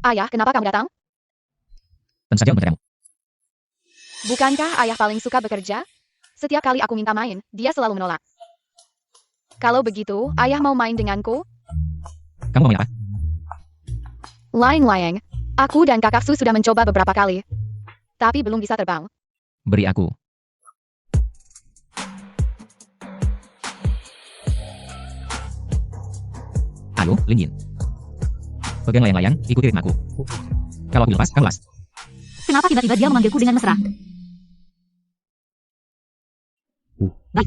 Ayah, kenapa kamu datang? Tentu saja untuk kamu. Bukankah ayah paling suka bekerja? Setiap kali aku minta main, dia selalu menolak. Kalau begitu, ayah mau main denganku? Kamu mau main apa? Layang-layang. Aku dan kakak Su sudah mencoba beberapa kali. Tapi belum bisa terbang. Beri aku. Halo, Lingyin. Pegang layang-layang, ikuti ritme aku. Kalau aku lepas, kamu lepas. Kenapa tiba-tiba dia memanggilku dengan mesra? Baik.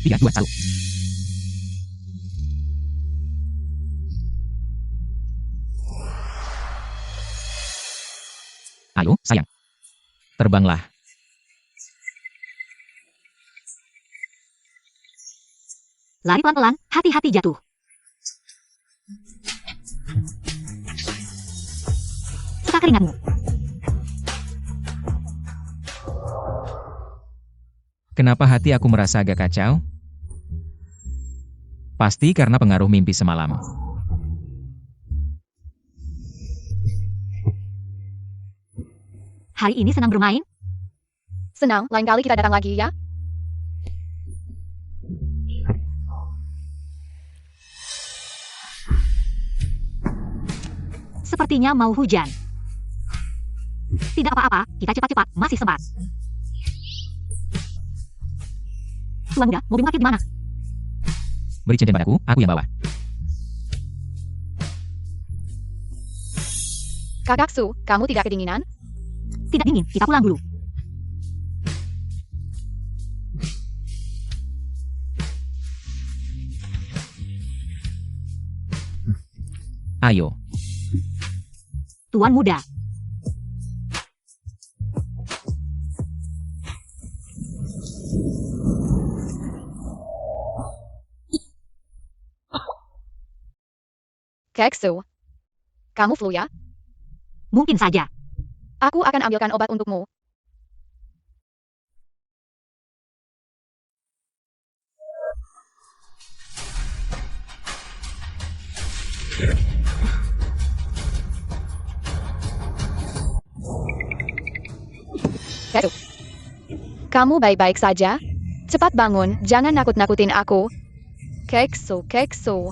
3, 2, 1. Ayo, sayang. Terbanglah. Lari pelan-pelan, hati-hati jatuh. Suka keringatmu. Kenapa hati aku merasa agak kacau? Pasti karena pengaruh mimpi semalam. Hari ini senang bermain? Senang, lain kali kita datang lagi ya. Sepertinya mau hujan. Tidak apa-apa, kita cepat-cepat, masih sempat. Tuan muda, mobil parkir di mana? Beri cincin padaku, aku yang bawa. Kakak Su, kamu tidak kedinginan? Tidak dingin, kita pulang dulu. Ayo. Tuan muda. Kakak Su, kamu flu ya? Mungkin saja. Aku akan ambilkan obat untukmu. Kakak Su, kamu baik-baik saja? Cepat bangun, jangan nakut-nakutin aku. Kakak Su,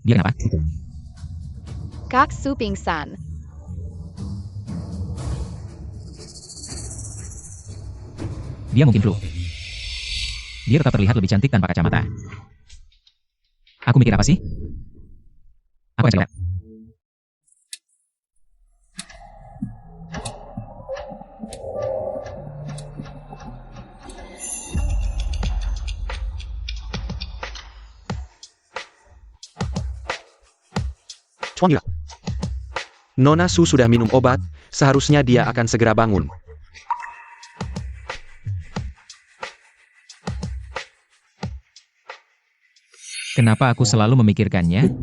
Dia kenapa? Kakak Su pingsan. Dia mungkin flu. Dia tetap terlihat lebih cantik tanpa kacamata. Aku mikir apa sih? Aku akan lihat. Tuan Yuda. Nona Su sudah minum obat, seharusnya dia akan segera bangun. Kenapa aku selalu memikirkannya?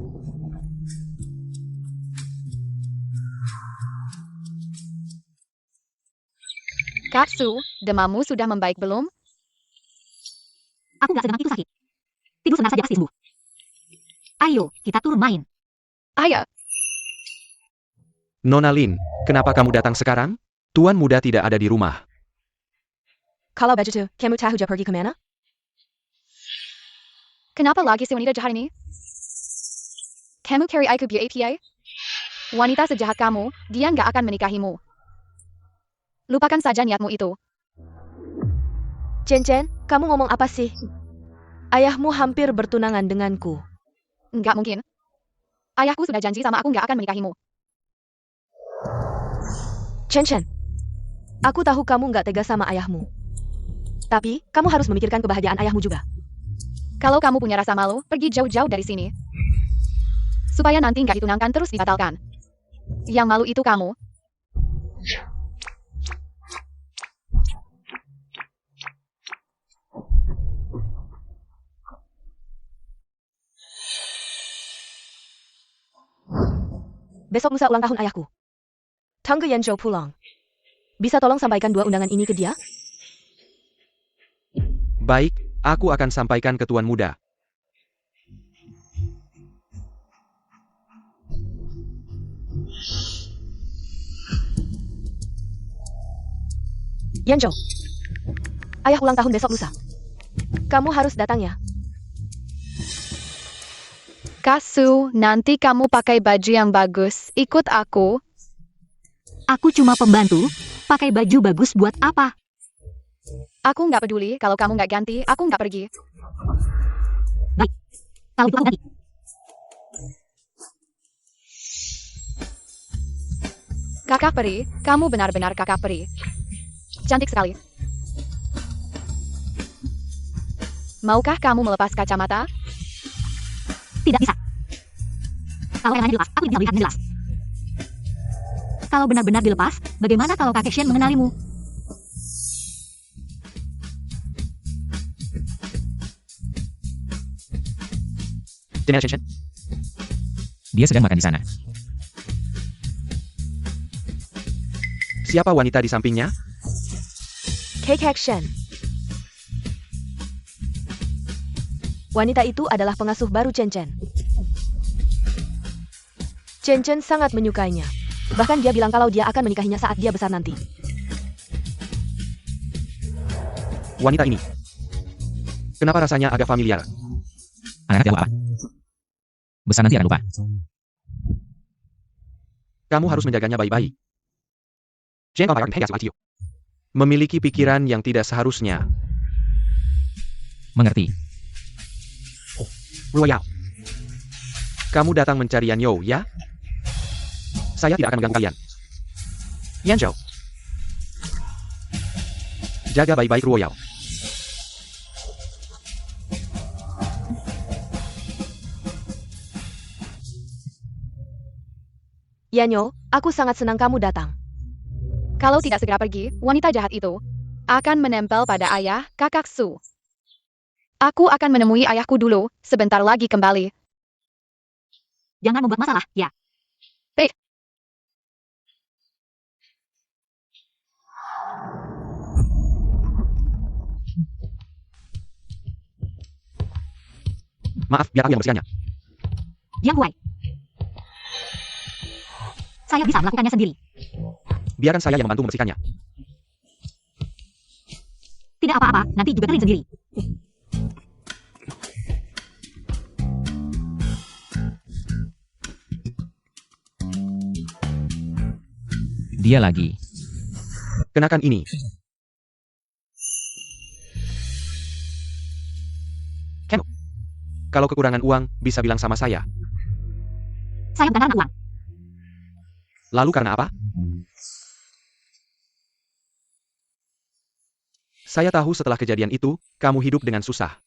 Kakak Su, demammu sudah membaik belum? Aku nggak sedang itu sakit. Tidur sebentar saja pasti sembuh. Ayo, kita turun main. Ayo, Nona Lin, kenapa kamu datang sekarang? Tuan muda tidak ada di rumah. Kalau begitu, kamu tahu dia pergi kemana? kenapa lagi si wanita jahat ini? Kamu cari aku biar APA? Wanita sejahat kamu, dia nggak akan menikahimu. Lupakan saja niatmu itu. Chen, kamu ngomong apa sih? Ayahmu hampir bertunangan denganku. Nggak mungkin. Ayahku sudah janji sama aku nggak akan menikahimu. Chen, aku tahu kamu nggak tega sama ayahmu. Tapi, kamu harus memikirkan kebahagiaan ayahmu juga. Kalau kamu punya rasa malu, pergi jauh-jauh dari sini. Supaya nanti nggak ditunangkan terus dibatalkan. Yang malu itu kamu. Besok lusa ulang tahun ayahku. Tangga Yanzhou pulang. Bisa tolong sampaikan 2 undangan ini ke dia? Baik, aku akan sampaikan ke Tuan muda. Yanzhou. Ayah ulang tahun besok lusa. Kamu harus datang ya. Kak Su, nanti kamu pakai baju yang bagus. Ikut aku. Aku cuma pembantu, pakai baju bagus buat apa? Aku nggak peduli kalau kamu nggak ganti, aku nggak pergi. Baik, kalau itu aku ganti. Kakak peri, kamu benar-benar kakak peri. Cantik sekali. Maukah kamu melepas kacamata? Tidak bisa. Kalau yang lain dilepas, aku bisa melihatnya jelas. Kalau benar-benar dilepas, bagaimana kalau kakek Shen mengenalimu? Chen. Dia sedang makan di sana. Siapa wanita di sampingnya? Kakek Shen. Wanita itu adalah pengasuh baru Chen Chen. Chen Chen sangat menyukainya. Bahkan dia bilang kalau dia akan menikahinya saat dia besar nanti. Wanita ini. Kenapa rasanya agak familiar? Anak-anak jawab apa? Besar nanti akan lupa. Kamu harus menjaganya baik-baik. Memiliki pikiran yang tidak seharusnya. Mengerti. Royal. Kamu datang mencari Yan You, ya? Saya tidak akan mengganggu kalian. Yan Zhou. Jaga baik-baik Royal. Yanyo, aku sangat senang kamu datang. Kalau tidak segera pergi, wanita jahat itu akan menempel pada ayah kakak Su. Aku akan menemui ayahku dulu, sebentar lagi kembali. Jangan membuat masalah, ya. Maaf, biar aku yang membersihkannya. Yang Huai. Saya bisa melakukannya sendiri. Biarkan saya yang membantu membersihkannya. Tidak apa-apa, nanti juga kering sendiri. Dia lagi. Kenakan ini. Ken. Kalau kekurangan uang, bisa bilang sama saya. Saya bukan anak uang. Lalu karena apa? Saya tahu setelah kejadian itu, kamu hidup dengan susah.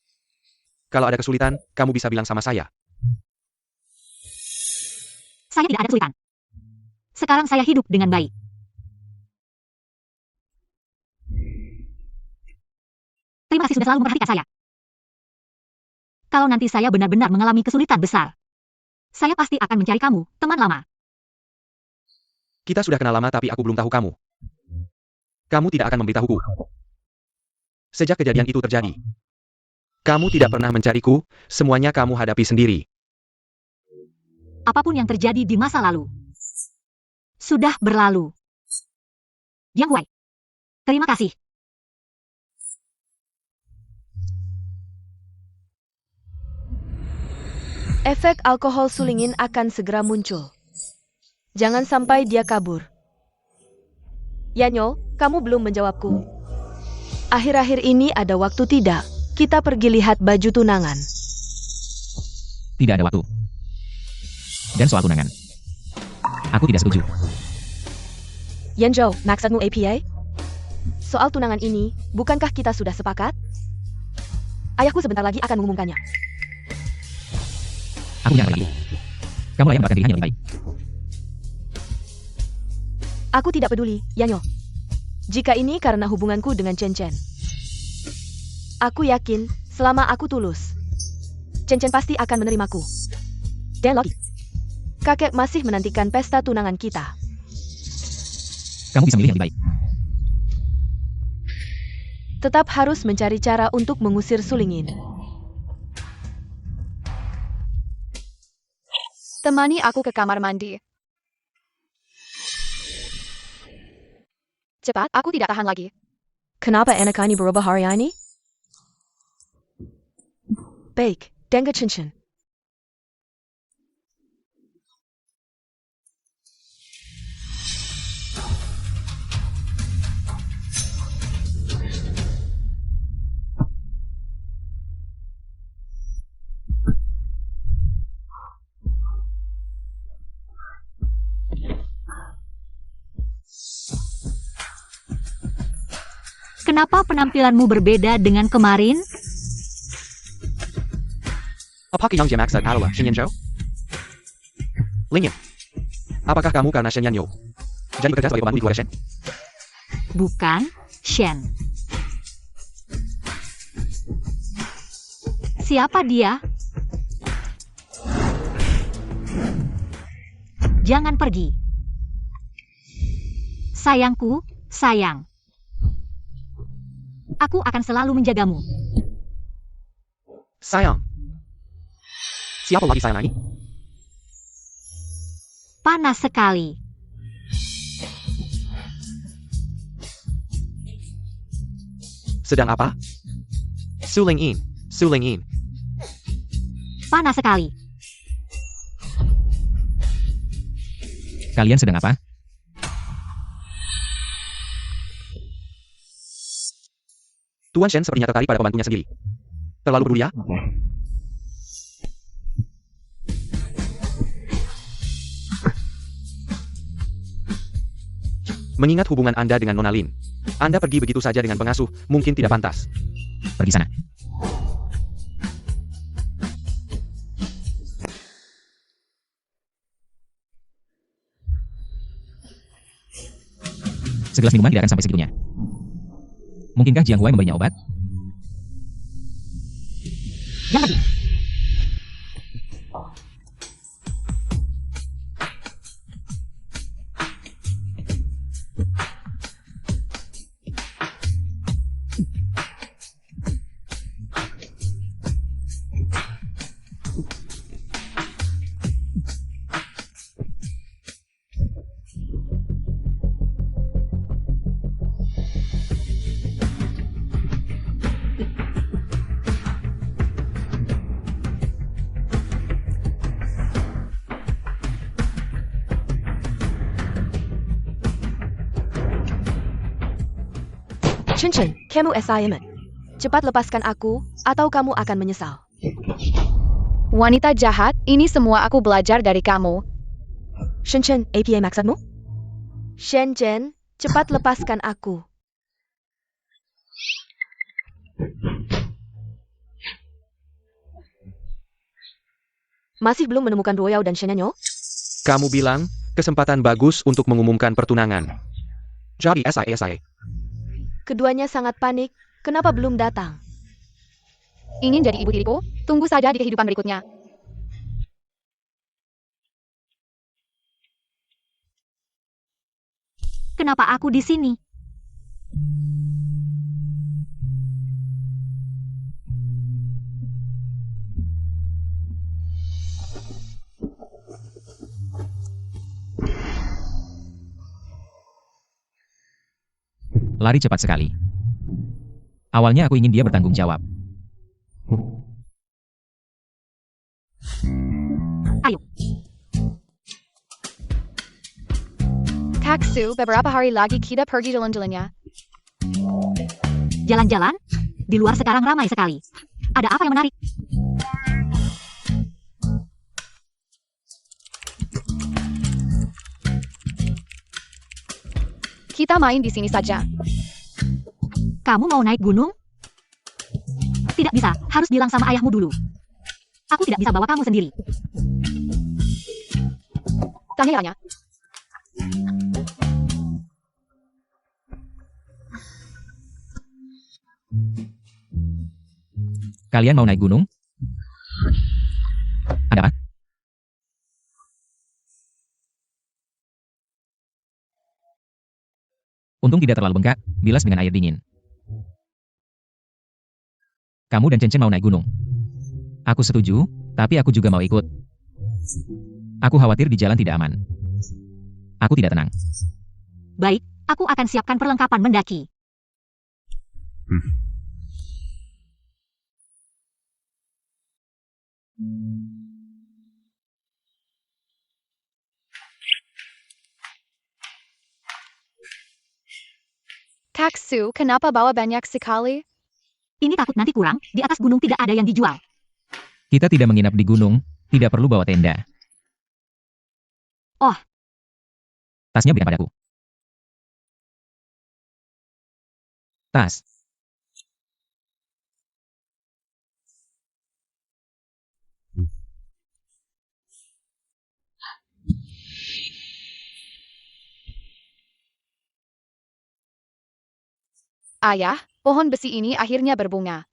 Kalau ada kesulitan, kamu bisa bilang sama saya. Saya tidak ada kesulitan. Sekarang saya hidup dengan baik. Terima kasih sudah selalu memperhatikan saya. Kalau nanti saya benar-benar mengalami kesulitan besar, saya pasti akan mencari kamu, teman lama. Kita sudah kenal lama tapi aku belum tahu kamu. Kamu tidak akan memberitahuku. Sejak kejadian itu terjadi. Kamu tidak pernah mencariku, semuanya kamu hadapi sendiri. Apapun yang terjadi di masa lalu, sudah berlalu. Yang Huai, terima kasih. Efek alkohol sulingin akan segera muncul. Jangan sampai dia kabur. Yanyo, kamu belum menjawabku. Akhir-akhir ini ada waktu tidak? Kita pergi lihat baju tunangan. Tidak ada waktu. Dan soal tunangan. Aku tidak setuju. Yanzhou, maksudmu APA? Soal tunangan ini, bukankah kita sudah sepakat? Ayahku sebentar lagi akan mengumumkannya. Aku yang lagi. Kamu layak mendapatkan pilihan yang lebih baik. Aku tidak peduli, Yanyo. Jika ini karena hubunganku dengan Chen Chen. Aku yakin, selama aku tulus, Chen Chen pasti akan menerimaku. Dan Loki, kakek masih menantikan pesta tunangan kita. Kamu bisa memilih yang lebih baik. Tetap harus mencari cara untuk mengusir sulingin. Temani aku ke kamar mandi. Cepat, aku tidak tahan lagi. Kenapa anak ini berubah hari ini? Baik, Denga Chen Chen. Kenapa penampilanmu berbeda dengan kemarin? Apakah yang maksud adalah Shen Yanzhou? Lingyan. Apakah kamu karena Shen Yanzhou? Jadi bekerja sebagai pembantu di keluarga Shen? Bukan, Shen. Siapa dia? Jangan pergi. Sayangku, sayang. Aku akan selalu menjagamu. Sayang. Siapa lagi sayangi? Panas sekali. Sedang apa? Suling in. Suling in. Panas sekali. Kalian sedang apa? Tuan Shen sepertinya tertarik pada pembantunya sendiri. Terlalu peduli ya? Mengingat hubungan Anda dengan Nona Lin, Anda pergi begitu saja dengan pengasuh, mungkin tidak pantas. Pergi sana. Segelas minuman tidak akan sampai segitunya. Mungkinkah Jiang Huai memberinya obat? Jangan pergi. Chen, kamu assignment. Cepat lepaskan aku, atau kamu akan menyesal. Wanita jahat, ini semua aku belajar dari kamu. Chen, APA maksudmu? Shenzhen, cepat lepaskan aku. Masih belum menemukan Royao dan Shenanyo? Kamu bilang, kesempatan bagus untuk mengumumkan pertunangan. Jadi SI. Keduanya sangat panik, kenapa belum datang? Ingin jadi ibu tiriku? Tunggu saja di kehidupan berikutnya. Kenapa aku di sini? Lari cepat sekali. Awalnya aku ingin dia bertanggung jawab. Ayo. Kaksu, beberapa hari lagi kita pergi jalan-jalannya. Jalan-jalan? Di luar sekarang ramai sekali. Ada apa yang menarik? Kita main di sini saja. Kamu mau naik gunung? Tidak bisa, harus bilang sama ayahmu dulu. Aku tidak bisa bawa kamu sendiri. Tanya ayahnya. Kalian mau naik gunung? Ada apa? Untung tidak terlalu bengkak, bilas dengan air dingin. Kamu dan Chen mau naik gunung. Aku setuju, tapi aku juga mau ikut. Aku khawatir di jalan tidak aman. Aku tidak tenang. Baik, aku akan siapkan perlengkapan mendaki. Kaksu, kenapa bawa banyak sekali? Ini takut nanti kurang, di atas gunung tidak ada yang dijual. Kita tidak menginap di gunung, tidak perlu bawa tenda. Oh. Tasnya berikan padaku. Tas. Ayah, pohon besi ini akhirnya berbunga.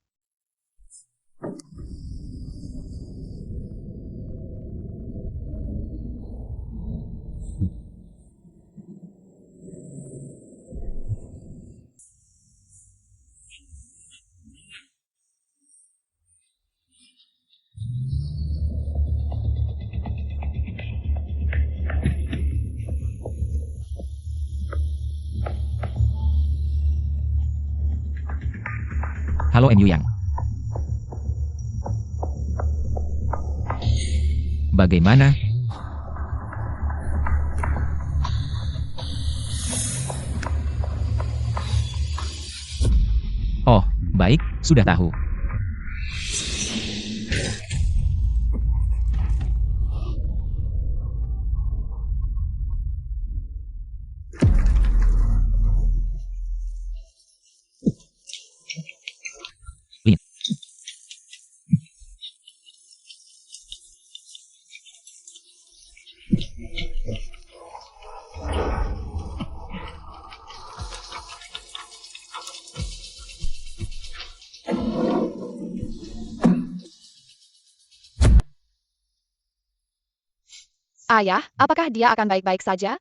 Halo MU Yang. Bagaimana? Oh, baik, sudah tahu. Lin. Ayah, apakah dia akan baik-baik saja?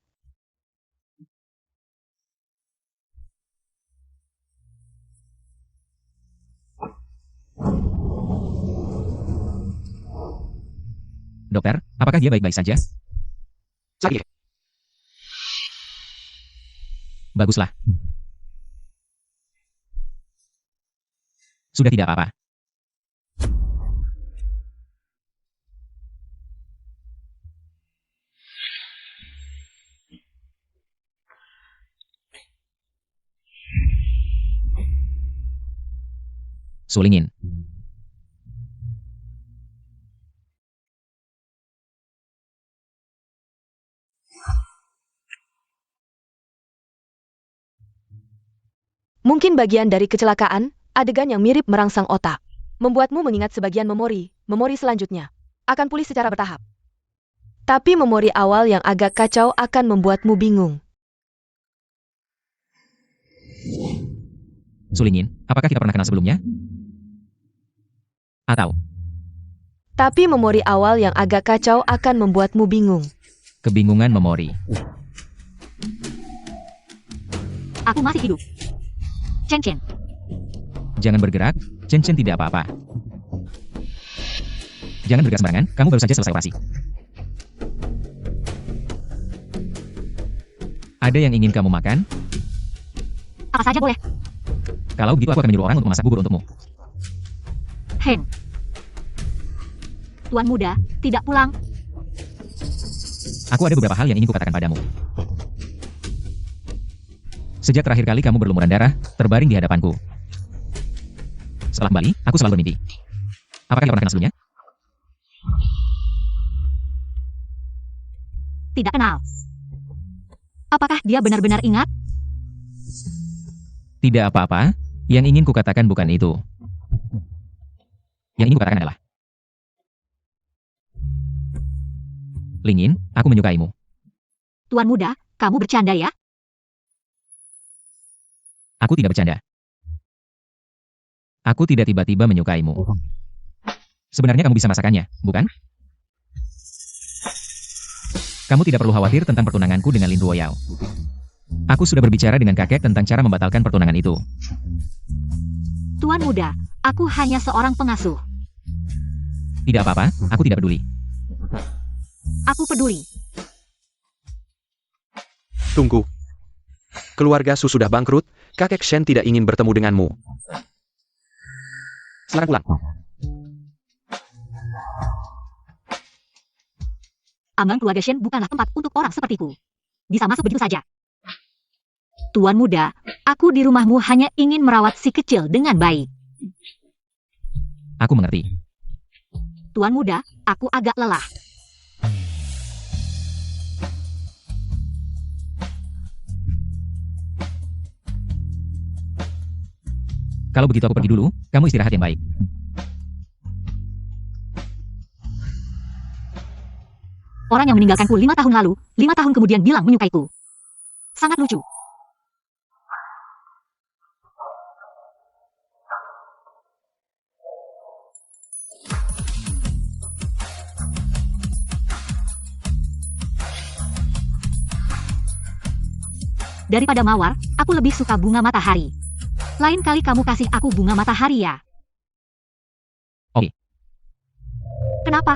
Dokter, apakah dia baik-baik saja? Sakit. Baguslah. Sudah tidak apa-apa. Sulingin. Mungkin bagian dari kecelakaan, adegan yang mirip merangsang otak. Membuatmu mengingat sebagian memori selanjutnya. Akan pulih secara bertahap. Tapi memori awal yang agak kacau akan membuatmu bingung. Sulingin, apakah kita pernah kenal sebelumnya? Atau, Tapi memori awal yang agak kacau akan membuatmu bingung. kebingungan memori. Aku masih hidup. Chen Chen. Jangan bergerak, Chen Chen tidak apa-apa. Jangan bergerak sembarangan, kamu baru saja selesai operasi. Ada yang ingin kamu makan? Apa saja boleh. Kalau begitu aku akan menyuruh orang untuk memasak bubur untukmu. Hen. Tuan muda, tidak pulang. Aku ada beberapa hal yang ingin kukatakan padamu. Sejak terakhir kali kamu berlumuran darah, terbaring di hadapanku. Setelah kembali, aku selalu bermimpi. Apakah kita pernah kenal sebelumnya? Tidak kenal. Apakah dia benar-benar ingat? Tidak apa-apa, yang ingin kukatakan bukan itu. Yang ingin kukatakan adalah, Lingin, aku menyukaimu. Tuan muda, kamu bercanda ya? Aku tidak bercanda. Aku tidak tiba-tiba menyukaimu. Sebenarnya kamu bisa masakannya, bukan? Kamu tidak perlu khawatir tentang pertunanganku dengan Lin Ruoyao. Aku sudah berbicara dengan kakek tentang cara membatalkan pertunangan itu. Tuan muda, aku hanya seorang pengasuh. Tidak apa-apa, aku tidak peduli. Aku peduli. Tunggu. Keluarga Su sudah bangkrut, kakek Shen tidak ingin bertemu denganmu. Silakan pulang. Ambang keluarga Shen bukanlah tempat untuk orang sepertiku. Bisa masuk begitu saja. Tuan muda, aku di rumahmu hanya ingin merawat si kecil dengan baik. Aku mengerti. Tuan muda, aku agak lelah. Kalau begitu aku pergi dulu, kamu istirahat yang baik. Orang yang meninggalkanku 5 tahun lalu, 5 tahun kemudian bilang menyukaiku. Sangat lucu. Daripada mawar, aku lebih suka bunga matahari. Lain kali kamu kasih aku bunga matahari ya. Oke. Kenapa?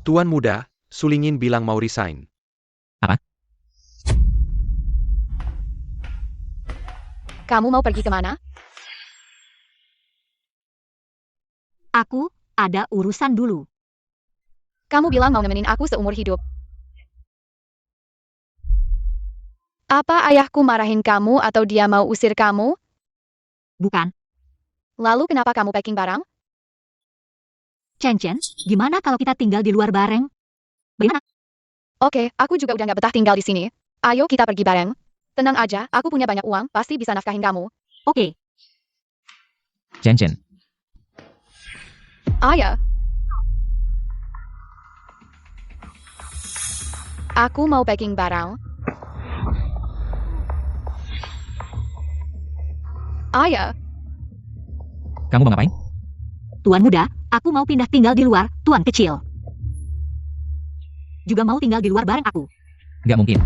Tuan muda, Sulingin bilang mau resign. Kamu mau pergi kemana? Aku ada urusan dulu. Kamu bilang mau nemenin aku seumur hidup. Apa ayahku marahin kamu atau dia mau usir kamu? Bukan. Lalu kenapa kamu packing barang? Chen Chen, gimana kalau kita tinggal di luar bareng? Bagaimana? Oke, aku juga udah gak betah tinggal di sini. Ayo kita pergi bareng. Tenang aja, aku punya banyak uang, pasti bisa nafkahin kamu. Oke, Chen Chen, Ayah. Aku mau packing barang. Ayah. kamu mau ngapain? Tuan muda, aku mau pindah tinggal di luar, tuan kecil. Juga mau tinggal di luar bareng aku. Nggak mungkin.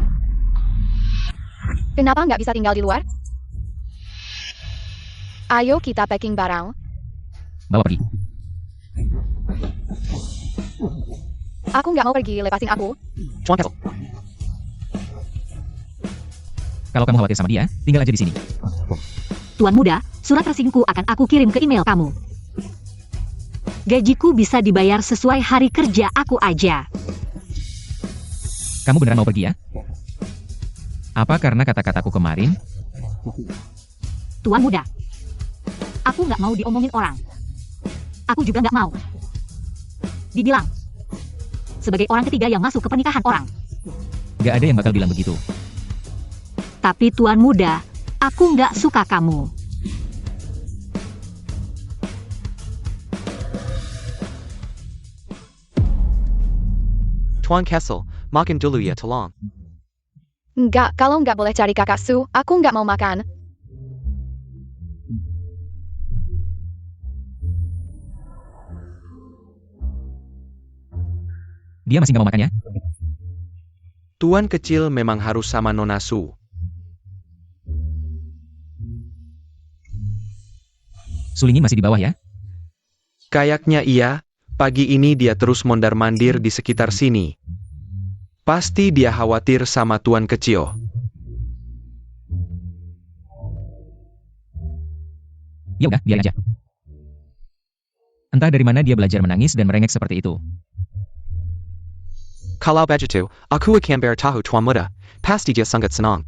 Kenapa nggak bisa tinggal di luar? Ayo kita packing barang. Bawa pergi. Aku nggak mau pergi, lepasin aku. Chuan Castle. Kalau kamu khawatir sama dia, tinggal aja di sini. Tuan muda, surat resmiku akan aku kirim ke email kamu. Gajiku bisa dibayar sesuai hari kerja aku aja. Kamu beneran mau pergi ya? Apa karena kata-kataku kemarin? Tuan muda, aku nggak mau diomongin orang. Aku juga nggak mau dibilang sebagai orang ketiga yang masuk ke pernikahan orang. Nggak ada yang bakal bilang begitu. Tapi tuan muda, aku nggak suka kamu. Tuan Castle, makan dulu ya tolong. Nggak, kalau nggak boleh cari kakak Su, aku nggak mau makan. Dia masih nggak mau makan ya? Tuan kecil memang harus sama Nona Su. Sulingin masih di bawah ya? Kayaknya iya, pagi ini dia terus mondar-mandir di sekitar sini. Pasti dia khawatir sama Tuan kecil. Ya udah, biarin aja. Entah dari mana dia belajar menangis dan merengek seperti itu. Kalau begitu, aku akan beritahu Tuan Muda. Pasti dia sangat senang.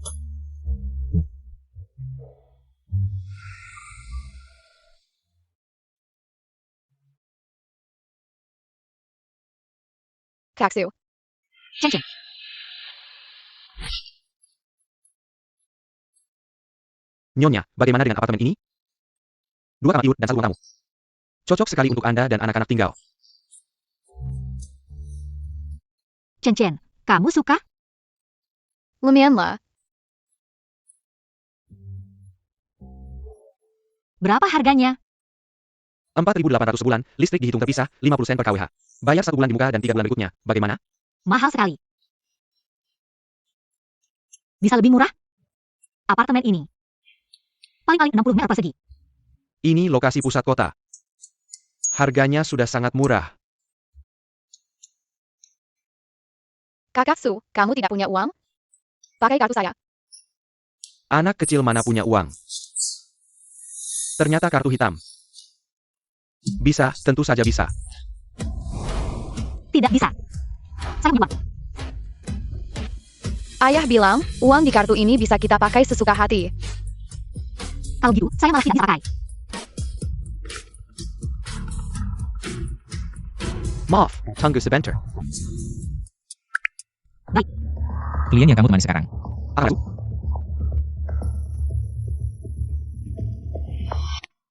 Kak Su. Chen Chen, Nyonya, bagaimana dengan apartemen ini? 2 kamar tidur dan 1 ruang tamu. Cocok sekali untuk Anda dan anak-anak tinggal. Chen Chen, kamu suka? Lumayan lah. Berapa harganya? 4.800 sebulan, listrik dihitung terpisah, 50 sen per kWh. Bayar 1 bulan di muka dan 3 bulan berikutnya. Bagaimana? Mahal sekali. Bisa lebih murah? Apartemen ini paling-paling 60 meter persegi. Ini lokasi pusat kota. Harganya sudah sangat murah. Kakak Su, kamu tidak punya uang? Pakai kartu saya. Anak kecil mana punya uang? Ternyata kartu hitam. Bisa, tentu saja bisa. Tidak bisa. Saya punya uang. Ayah bilang, uang di kartu ini bisa kita pakai sesuka hati. Kalau gitu, saya malah tidak bisa pakai. Maaf, tunggu sebentar. Klien yang kamu temani sekarang. Aku,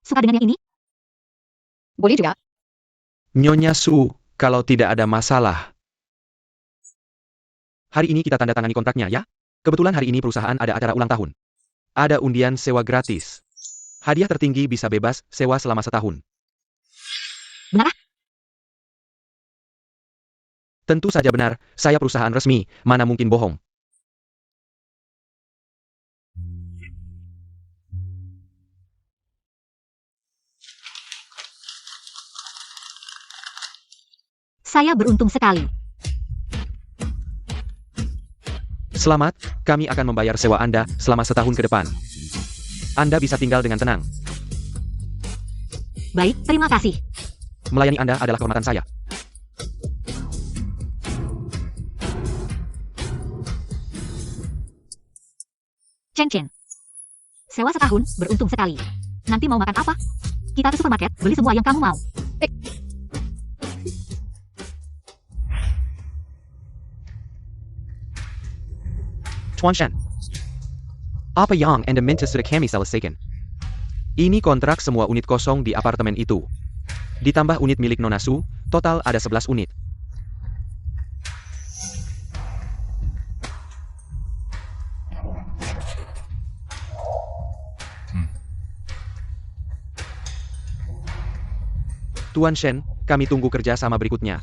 Suka dengan yang ini? Boleh juga. Nyonya Su, kalau tidak ada masalah. Hari ini kita tanda tangani kontraknya ya. Kebetulan hari ini perusahaan ada acara ulang tahun. Ada undian sewa gratis. Hadiah tertinggi bisa bebas sewa selama setahun. Benar? Tentu saja benar, saya perusahaan resmi, mana mungkin bohong. Saya beruntung sekali. Selamat, kami akan membayar sewa Anda selama setahun ke depan. Anda bisa tinggal dengan tenang. Baik, terima kasih. Melayani Anda adalah kehormatan saya. Chen Chen. Sewa setahun, beruntung sekali. Nanti mau makan apa? Kita ke supermarket, beli semua yang kamu mau. Tuan Shen. Apa yang Anda minta sudah kami selesaikan? Ini kontrak semua unit kosong di apartemen itu. Ditambah unit milik Nona Su, total ada 11 unit. Tuan Shen, kami tunggu kerja sama berikutnya.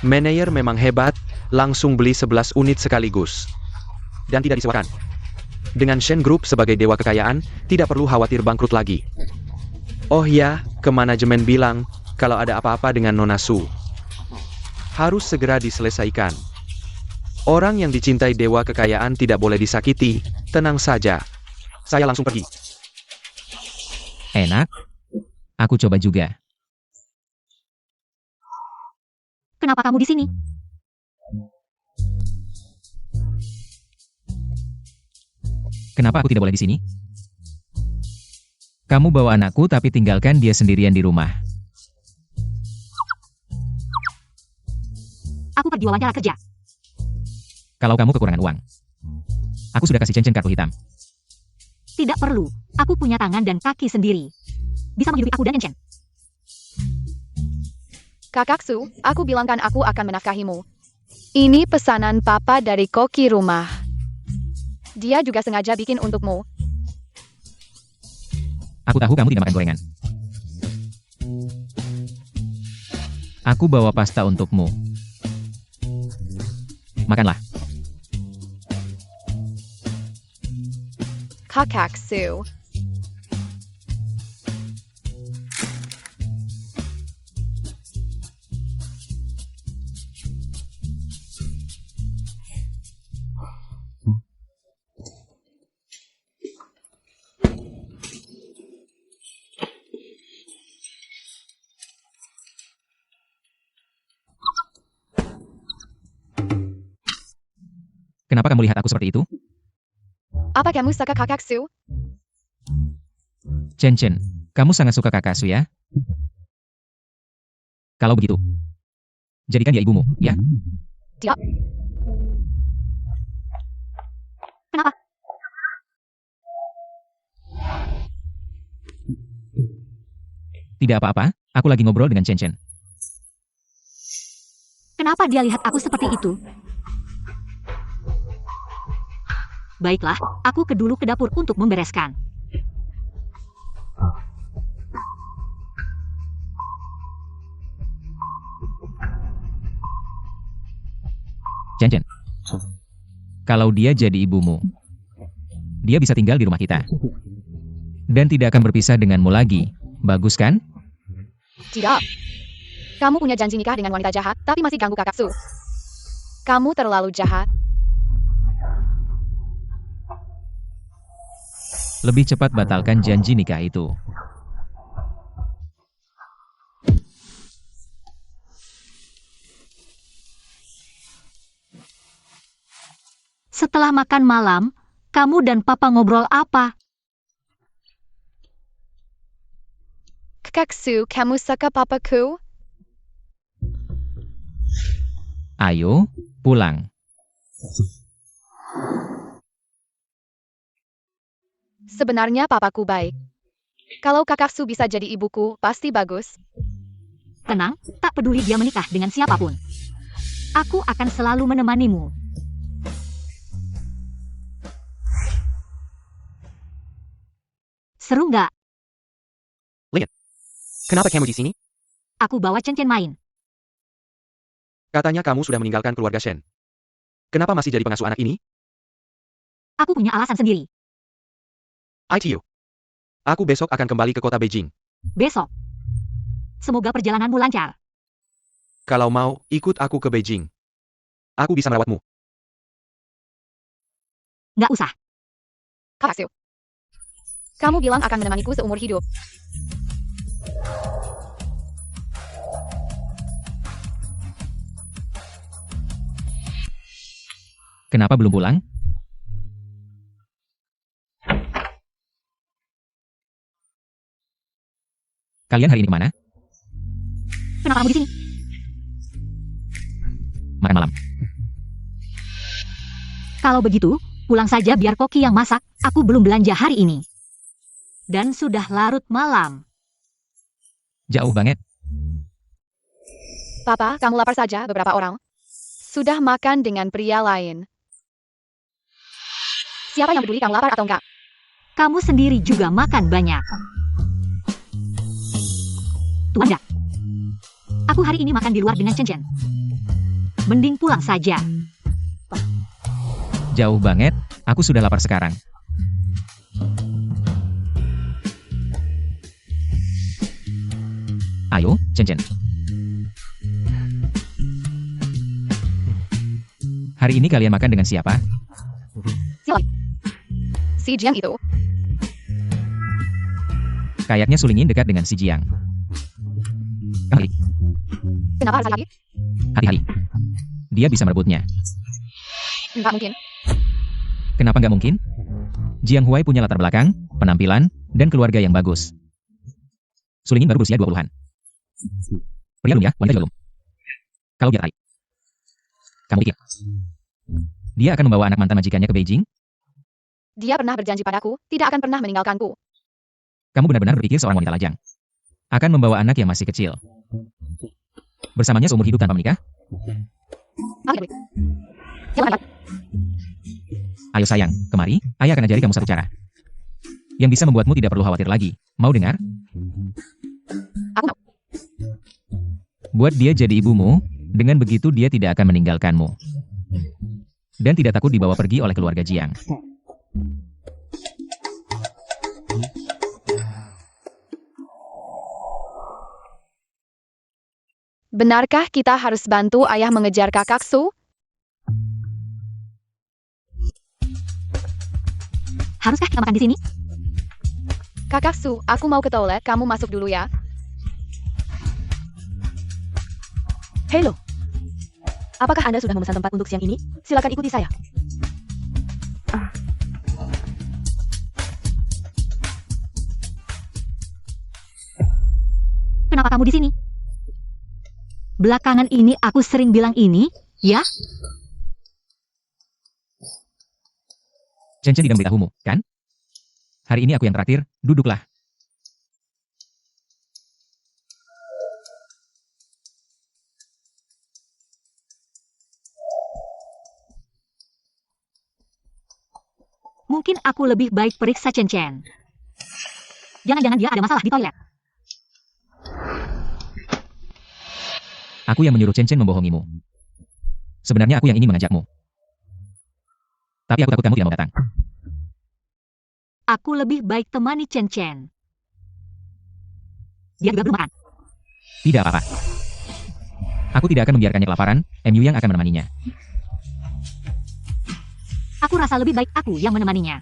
Manajer memang hebat, langsung beli 11 unit sekaligus. Dan tidak disewakan. Dengan Shen Group sebagai dewa kekayaan, tidak perlu khawatir bangkrut lagi. Oh ya, ke manajemen bilang, kalau ada apa-apa dengan Nona Su, harus segera diselesaikan. Orang yang dicintai dewa kekayaan tidak boleh disakiti, tenang saja. Saya langsung pergi. Enak. Aku coba juga. Kenapa kamu di sini? Kenapa aku tidak boleh di sini? Kamu bawa anakku tapi tinggalkan dia sendirian di rumah. Aku pergi wawancara kerja. Kalau kamu kekurangan uang. Aku sudah kasih Chen Chen kartu hitam. Tidak perlu. Aku punya tangan dan kaki sendiri. Bisa menghidupi aku dan Chen Chen. Kakak Su, aku bilangkan aku akan menafkahimu. Ini pesanan papa dari koki rumah. Dia juga sengaja bikin untukmu. Aku tahu kamu tidak makan gorengan. Aku bawa pasta untukmu. Makanlah. Kakak Su. Kenapa kamu lihat aku seperti itu? Apa kamu suka Kakak Su? Chen Chen, kamu sangat suka kakak Su ya? Kalau begitu, jadikan dia ibumu, ya? Tidak. Kenapa? Tidak apa-apa, aku lagi ngobrol dengan Chen Chen. Kenapa dia lihat aku seperti itu? Baiklah, aku dulu ke dapur untuk membereskan. Chen Chen, kalau dia jadi ibumu, dia bisa tinggal di rumah kita. Dan tidak akan berpisah denganmu lagi. Bagus kan? Tidak. Kamu punya janji nikah dengan wanita jahat, tapi masih ganggu Kakak Su. Kamu terlalu jahat. Lebih cepat batalkan janji nikah itu. Setelah makan malam, kamu dan papa ngobrol apa? Kakak Su, kamu suka papaku? Ayo, pulang. Sebenarnya papaku baik. Kalau Kakak Su bisa jadi ibuku, pasti bagus. Tenang, tak peduli dia menikah dengan siapapun. Aku akan selalu menemanimu. Seru nggak? Kenapa kamu di sini? Aku bawa Chen Chen main. Katanya kamu sudah meninggalkan keluarga Shen. Kenapa masih jadi pengasuh anak ini? Aku punya alasan sendiri. ITU. Aku besok akan kembali ke kota Beijing. Besok. Semoga perjalananmu lancar. Kalau mau, ikut aku ke Beijing. Aku bisa merawatmu. Nggak usah. Kakaksu. Kamu bilang akan menemaniku seumur hidup. Kenapa belum pulang? Kalian hari ini kemana? Kenapa kamu di sini? Makan malam. Kalau begitu, pulang saja biar Koki yang masak. Aku belum belanja hari ini. Dan sudah larut malam. Jauh banget. Papa, kamu lapar saja, beberapa orang sudah makan dengan pria lain. Siapa yang peduli kamu lapar atau enggak? Kamu sendiri juga makan banyak. Tuan enggak. Aku hari ini makan di luar dengan Chen. Mending pulang saja. Jauh banget. Aku sudah lapar sekarang. Ayo, Chen. Hari ini kalian makan dengan siapa? Si Jiang itu. Kayaknya Sulingin dekat dengan si Jiang. Kenapa harus lagi? Hati-hati. Dia bisa merebutnya. Enggak mungkin. Kenapa nggak mungkin? Jiang Huai punya latar belakang, penampilan, dan keluarga yang bagus. Sulingin baru berusia 20-an. Pria belum ya, wanita juga belum. Kalau dia tarik. Kamu pikir dia akan membawa anak mantan majikannya ke Beijing? Dia pernah berjanji padaku, tidak akan pernah meninggalkanku. Kamu benar-benar berpikir seorang wanita lajang akan membawa anak yang masih kecil bersamanya seumur hidup tanpa menikah? Oke. Silakan. Ayo sayang, kemari, ayah akan ajari kamu satu cara yang bisa membuatmu tidak perlu khawatir lagi. Mau dengar? Aku mau. Buat dia jadi ibumu, dengan begitu dia tidak akan meninggalkanmu. Dan tidak takut dibawa pergi oleh keluarga Jiang. Benarkah kita harus bantu ayah mengejar kakaksu? Haruskah kita makan di sini? Kakaksu, aku mau ke toilet, kamu masuk dulu ya. Halo. Apakah Anda sudah memesan tempat untuk siang ini? Silakan ikuti saya. Kenapa kamu di sini? Belakangan ini aku sering bilang ini, ya? Chen tidak memberitahumu, kan? Hari ini aku yang traktir, duduklah. Mungkin aku lebih baik periksa Chen. Jangan-jangan dia ada masalah di toilet. Aku yang menyuruh Chen membohongimu. Sebenarnya aku yang ingin mengajakmu. Tapi aku takut kamu tidak mau datang. Aku lebih baik temani Chen. Dia juga belum makan. Tidak apa-apa. Aku tidak akan membiarkannya kelaparan, MU yang akan menemaninya. Aku rasa lebih baik aku yang menemaninya.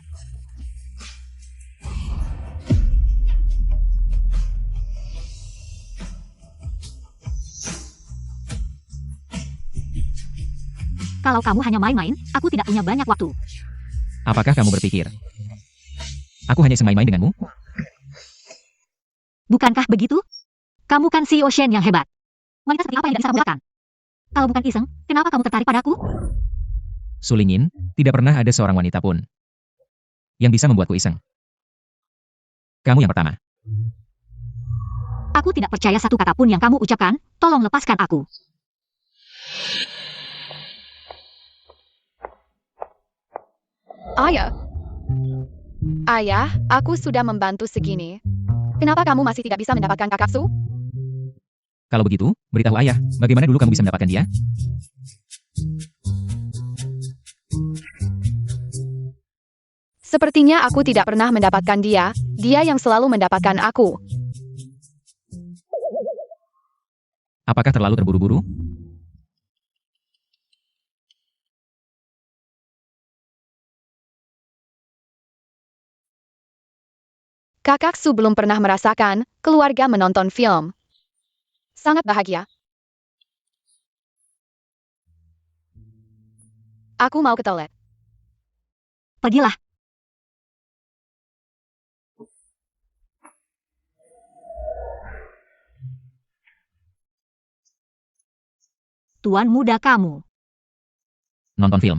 Kalau kamu hanya main-main, aku tidak punya banyak waktu. Apakah kamu berpikir aku hanya iseng main-main denganmu? Bukankah begitu? Kamu kan CEO Shen yang hebat. Wanita seperti apa yang tidak bisa kamu dapatkan? Kalau bukan iseng, kenapa kamu tertarik padaku? Sulingin, tidak pernah ada seorang wanita pun yang bisa membuatku iseng. Kamu yang pertama. Aku tidak percaya satu kata pun yang kamu ucapkan. Tolong lepaskan aku. Ayah. Ayah, aku sudah membantu segini. Kenapa kamu masih tidak bisa mendapatkan kakaksu? Kalau begitu, beritahu ayah, bagaimana dulu kamu bisa mendapatkan dia? Sepertinya aku tidak pernah mendapatkan dia, dia yang selalu mendapatkan aku. Apakah terlalu terburu-buru? Kakak Su belum pernah merasakan keluarga menonton film. Sangat bahagia. Aku mau ke toilet. Pergilah. Tuan muda kamu. Nonton film.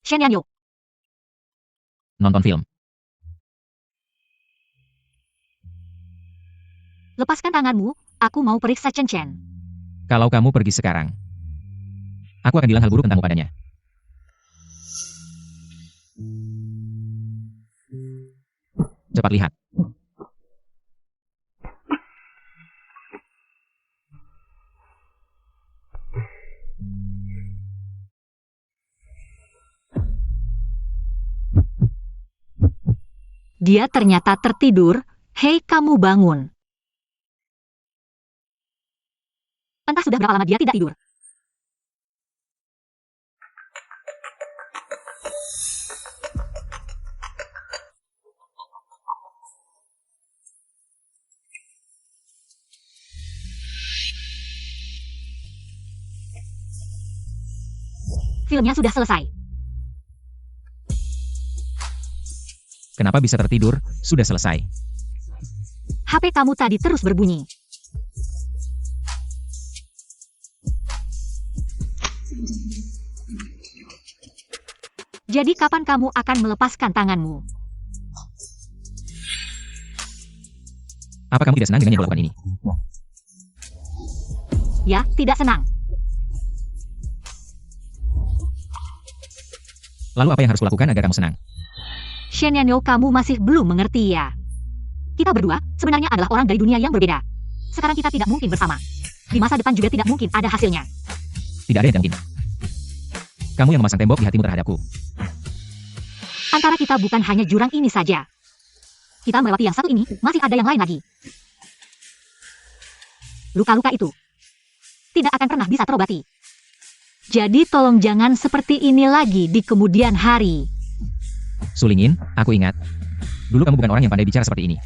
Shen Yanyo. Nonton film. Lepaskan tanganmu, aku mau periksa Chen Chen. Kalau kamu pergi sekarang, aku akan bilang hal buruk tentangmu padanya. Cepat lihat. Dia ternyata tertidur. Hei, kamu bangun. Entah sudah berapa lama dia tidak tidur. Filmnya sudah selesai. Kenapa bisa tertidur? Sudah selesai. HP kamu tadi terus berbunyi. Jadi kapan kamu akan melepaskan tanganmu? Apa kamu tidak senang dengan yang kulakukan ini? Ya, tidak senang. Lalu apa yang harus kulakukan agar kamu senang? Shen Yanyo, kamu masih belum mengerti ya? Kita berdua sebenarnya adalah orang dari dunia yang berbeda. Sekarang kita tidak mungkin bersama. Di masa depan juga tidak mungkin ada hasilnya. Tidak ada yang tidak mungkin. Kamu yang memasang tembok di hatimu terhadapku. Antara kita bukan hanya jurang ini saja. Kita melewati yang satu ini, masih ada yang lain lagi. Luka-luka itu tidak akan pernah bisa terobati. Jadi tolong jangan seperti ini lagi di kemudian hari. Sulingin, aku ingat. Dulu kamu bukan orang yang pandai bicara seperti ini.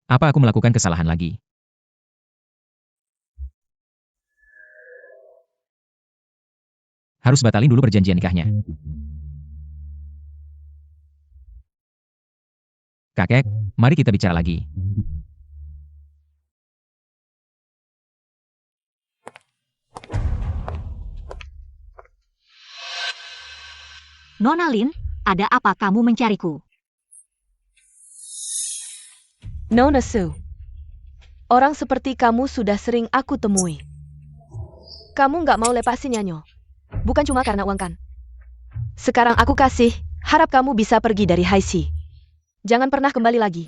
Apa aku melakukan kesalahan lagi? Harus batalin dulu perjanjian nikahnya. Kakek, mari kita bicara lagi. Nona Lin, ada apa kamu mencariku? Nona Su. Orang seperti kamu sudah sering aku temui. Kamu nggak mau lepasin Yanyo. Bukan cuma karena uang kan? Sekarang aku kasih, harap kamu bisa pergi dari Haixi. Jangan pernah kembali lagi.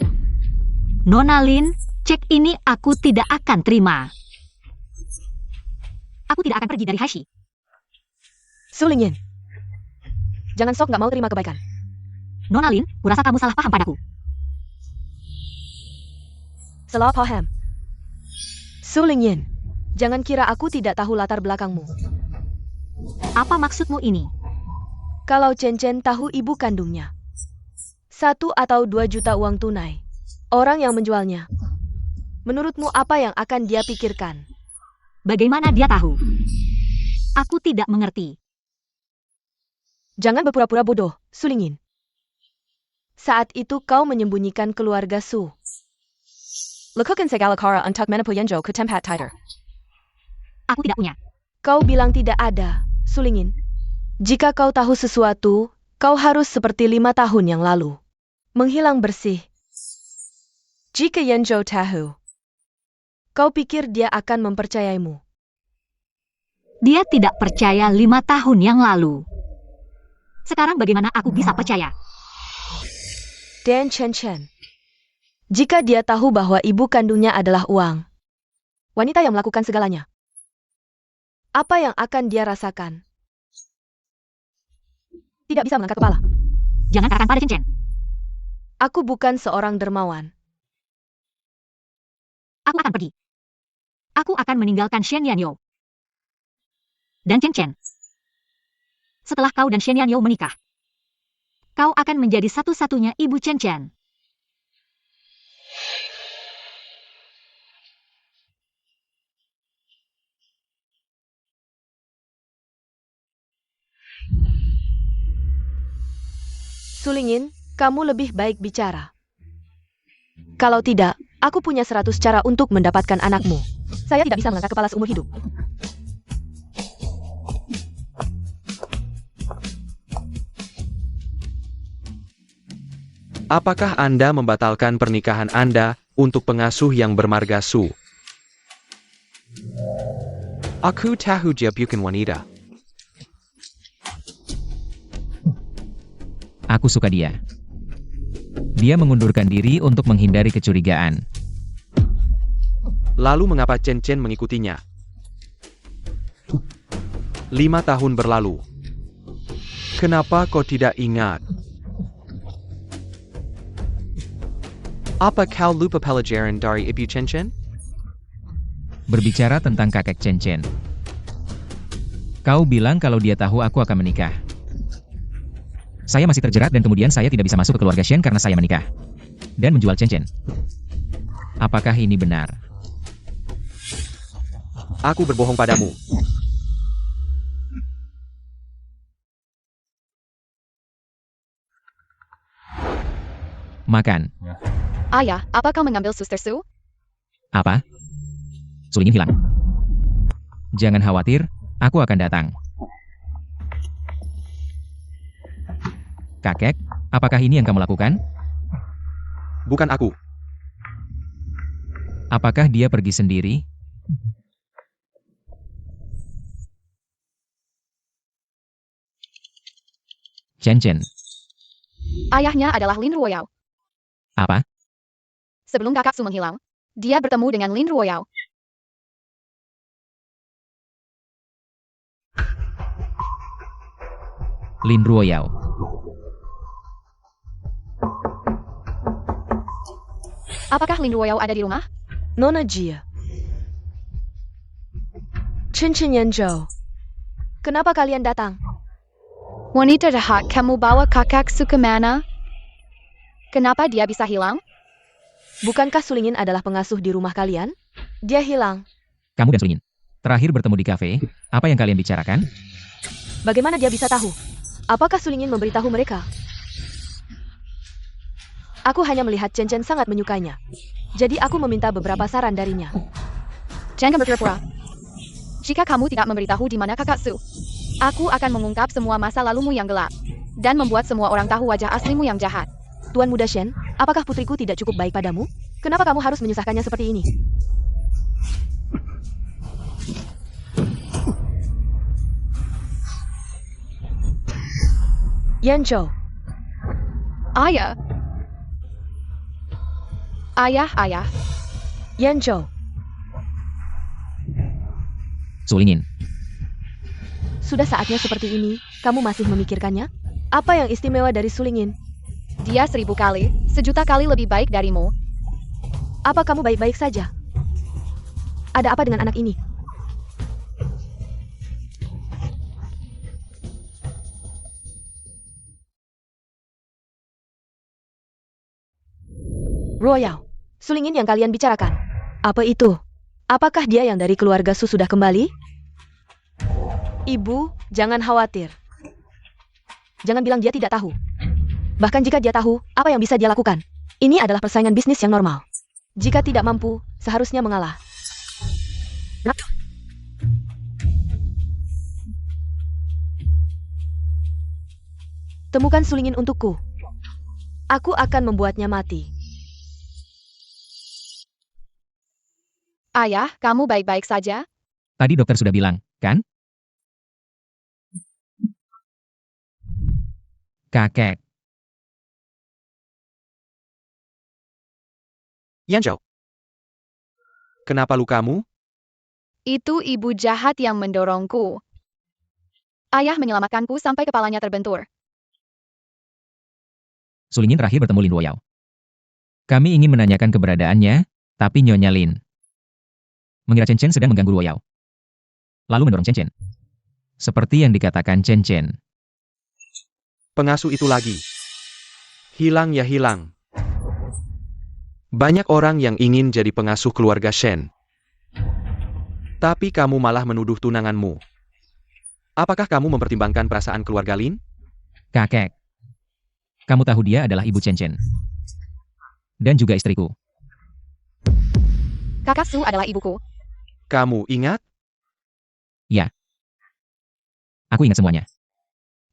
Nona Lin, cek ini aku tidak akan terima. Aku tidak akan pergi dari Haixi. Su Lingyin. Jangan sok nggak mau terima kebaikan. Nona Lin, kurasa kamu salah paham padaku. Salah paham. Su Lingyin. Jangan kira aku tidak tahu latar belakangmu. Apa maksudmu ini? Kalau Chen Chen tahu ibu kandungnya, 1 atau 2 juta uang tunai, orang yang menjualnya, menurutmu apa yang akan dia pikirkan? Bagaimana dia tahu? Aku tidak mengerti. Jangan berpura-pura bodoh, Su Lingyin. Saat itu kau menyembunyikan keluarga Su. Lakukan segala cara untuk menipu Yanjo ke tempat tidur. Aku tidak punya. Kau bilang tidak ada, Su Lingyin. Jika kau tahu sesuatu, kau harus seperti 5 tahun yang lalu. Menghilang bersih. Jika Yanjo tahu, kau pikir dia akan mempercayaimu. Dia tidak percaya 5 tahun yang lalu. Sekarang bagaimana aku bisa percaya? Dan Chen Chen. Jika dia tahu bahwa ibu kandungnya adalah uang, wanita yang melakukan segalanya, Apa yang akan dia rasakan? Tidak bisa mengangkat kepala. Jangan katakan pada Chen Chen. Aku bukan seorang dermawan. Aku akan pergi. Aku akan meninggalkan Shen Yanyo. Dan Chen Chen. Setelah kau dan Shen Yanyo menikah, kau akan menjadi satu-satunya ibu Chen Chen. Sulingin, kamu lebih baik bicara. Kalau tidak, aku punya 100 cara untuk mendapatkan anakmu. Saya tidak bisa mengangkat kepala seumur hidup. Apakah Anda membatalkan pernikahan Anda untuk pengasuh yang bermarga Su? Aku tahu dia bukan wanita. Aku suka dia. Dia mengundurkan diri untuk menghindari kecurigaan. Lalu mengapa Chen Chen mengikutinya? 5 tahun berlalu. Kenapa kau tidak ingat? Apa kau lupa pelajaran dari Ibu Chen Chen? Berbicara tentang kakek Chen Chen. Kau bilang kalau dia tahu aku akan menikah. Saya masih terjerat dan kemudian saya tidak bisa masuk ke keluarga Shen karena saya menikah. Dan menjual Chen Chen. Apakah ini benar? Aku berbohong padamu. Makan. Ayah, apa kau mengambil Suster Su? Apa? Sulingin hilang. Jangan khawatir, aku akan datang. Kakek, apakah ini yang kamu lakukan? Bukan aku. Apakah dia pergi sendiri? Chen Chen. Ayahnya adalah Lin Ruoyao. Apa? Sebelum kakak Su menghilang, dia bertemu dengan Lin Ruoyao. Lin Ruoyao. Apakah Lin Ruoyao ada di rumah? Nona Jia. Chen Chen Yanzhou. Kenapa kalian datang? Wanita jahat, kamu bawa kakak Su kemana? Kenapa dia bisa hilang? Bukankah Sulingin adalah pengasuh di rumah kalian? Dia hilang. Kamu dan Sulingin. Terakhir bertemu di kafe, apa yang kalian bicarakan? Bagaimana dia bisa tahu? Apakah Sulingin memberitahu mereka? Aku hanya melihat Chen Chen sangat menyukainya. Jadi aku meminta beberapa saran darinya. Jangan berpura-pura. Jika kamu tidak memberitahu di mana kakak Su, aku akan mengungkap semua masa lalumu yang gelap. Dan membuat semua orang tahu wajah aslimu yang jahat. Tuan Muda Shen, apakah putriku tidak cukup baik padamu? Kenapa kamu harus menyusahkannya seperti ini? Yanzhou. Ayah. Ayah. Yanzhou. Sulingin. Sudah saatnya seperti ini, kamu masih memikirkannya? Apa yang istimewa dari Sulingin? Dia 1000 kali, 1.000.000 kali lebih baik darimu. Apa kamu baik-baik saja? Ada apa dengan anak ini? Royal, Sulingin yang kalian bicarakan. Apa itu? Apakah dia yang dari keluarga Su sudah kembali? Ibu, jangan khawatir. Jangan bilang dia tidak tahu. Bahkan jika dia tahu, apa yang bisa dia lakukan? Ini adalah persaingan bisnis yang normal. Jika tidak mampu, seharusnya mengalah. Temukan Sulingin untukku. Aku akan membuatnya mati. Ayah, kamu baik-baik saja? Tadi dokter sudah bilang, kan? Kakek. Yanzhou. Kenapa lukamu? Itu ibu jahat yang mendorongku. Ayah menyelamatkanku sampai kepalanya terbentur. Sulingin terakhir bertemu Lin Ruoyao. Kami ingin menanyakan keberadaannya, tapi Nyonya Lin mengira Chen Chen sedang mengganggu Ruoyao. Lalu mendorong Chen Chen. Seperti yang dikatakan Chen Chen. Pengasuh itu lagi. Hilang ya hilang. Banyak orang yang ingin jadi pengasuh keluarga Shen. Tapi kamu malah menuduh tunanganmu. Apakah kamu mempertimbangkan perasaan keluarga Lin? Kakek. Kamu tahu dia adalah ibu Chen Chen. Dan juga istriku. Kakak Su adalah ibuku. Kamu ingat? Aku ingat semuanya.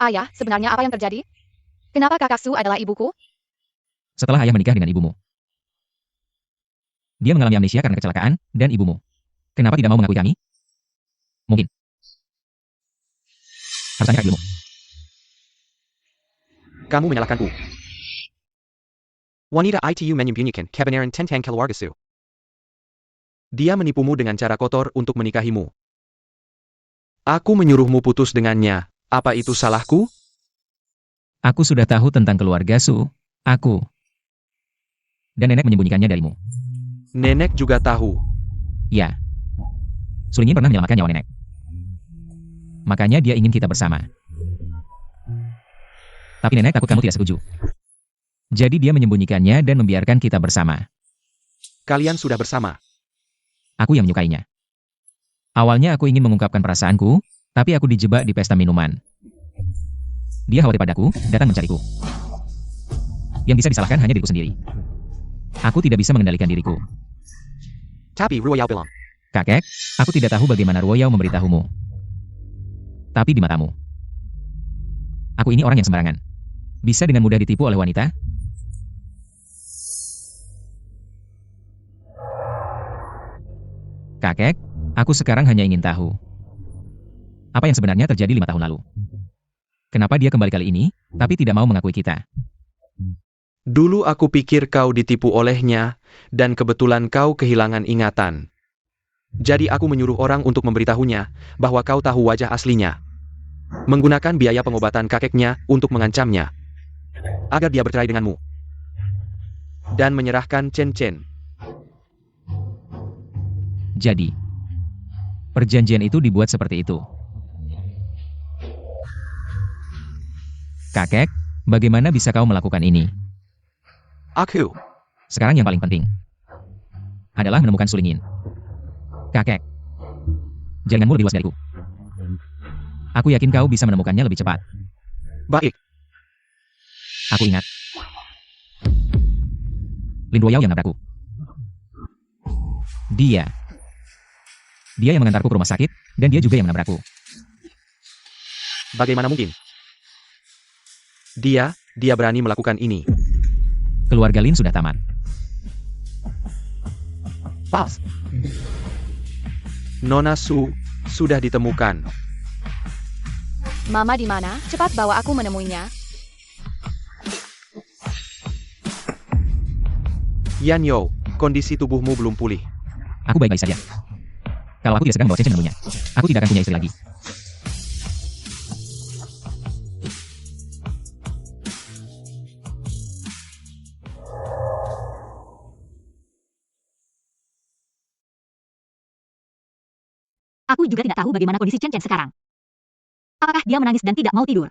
Ayah, sebenarnya apa yang terjadi? Kenapa kakak Su adalah ibuku? Setelah ayah menikah dengan ibumu. Dia mengalami amnesia karena kecelakaan, dan ibumu. Kenapa tidak mau mengakui kami? Mungkin. Harus tanya ibumu. Kamu menyalahkanku. Wanita itu menyembunyikan kebenaran tentang keluarga Su. Dia menipumu dengan cara kotor untuk menikahimu. Aku menyuruhmu putus dengannya. Apa itu salahku? Aku sudah tahu tentang keluarga Su. Aku. Dan nenek menyembunyikannya darimu. Nenek juga tahu. Ya. Sulingin pernah menyelamatkan nyawa nenek. Makanya dia ingin kita bersama. Tapi nenek takut kamu tidak setuju. Jadi dia menyembunyikannya dan membiarkan kita bersama. Kalian sudah bersama. Aku yang menyukainya. Awalnya aku ingin mengungkapkan perasaanku, tapi aku dijebak di pesta minuman. Dia khawatir padaku, datang mencariku. Yang bisa disalahkan hanya diriku sendiri. Aku tidak bisa mengendalikan diriku. Tapi Ruoyao bilang. Kakek, aku tidak tahu bagaimana Ruoyao memberitahumu. Tapi di matamu. Aku ini orang yang sembarangan. Bisa dengan mudah ditipu oleh wanita? Kakek, aku sekarang hanya ingin tahu. Apa yang sebenarnya terjadi 5 tahun lalu? Kenapa dia kembali kali ini, tapi tidak mau mengakui kita? Dulu aku pikir kau ditipu olehnya, dan kebetulan kau kehilangan ingatan. Jadi aku menyuruh orang untuk memberitahunya, bahwa kau tahu wajah aslinya. Menggunakan biaya pengobatan kakeknya untuk mengancamnya. Agar dia bercerai denganmu. Dan menyerahkan Chen Chen. Jadi, perjanjian itu dibuat seperti itu. Kakek, bagaimana bisa kau melakukan ini? Aku. Sekarang yang paling penting adalah menemukan Sulingin. Kakek, jaringanmu lebih luas dariku. Aku yakin kau bisa menemukannya lebih cepat. Baik. Aku ingat. Lin Ruoyao yang nabrakku. Dia yang mengantarku ke rumah sakit, dan dia juga yang menabrakku. Bagaimana mungkin? Dia berani melakukan ini. Keluarga Lin sudah tamat. Pas. Nona Su sudah ditemukan. Mama di mana? Cepat bawa aku menemuinya. Yan Yo, kondisi tubuhmu belum pulih. Aku baik-baik saja. Kalau aku tidak sedang membawa Chen Chen menemuinya, aku tidak akan punya istri lagi. Aku juga tidak tahu bagaimana kondisi Chen Chen sekarang. Apakah dia menangis dan tidak mau tidur?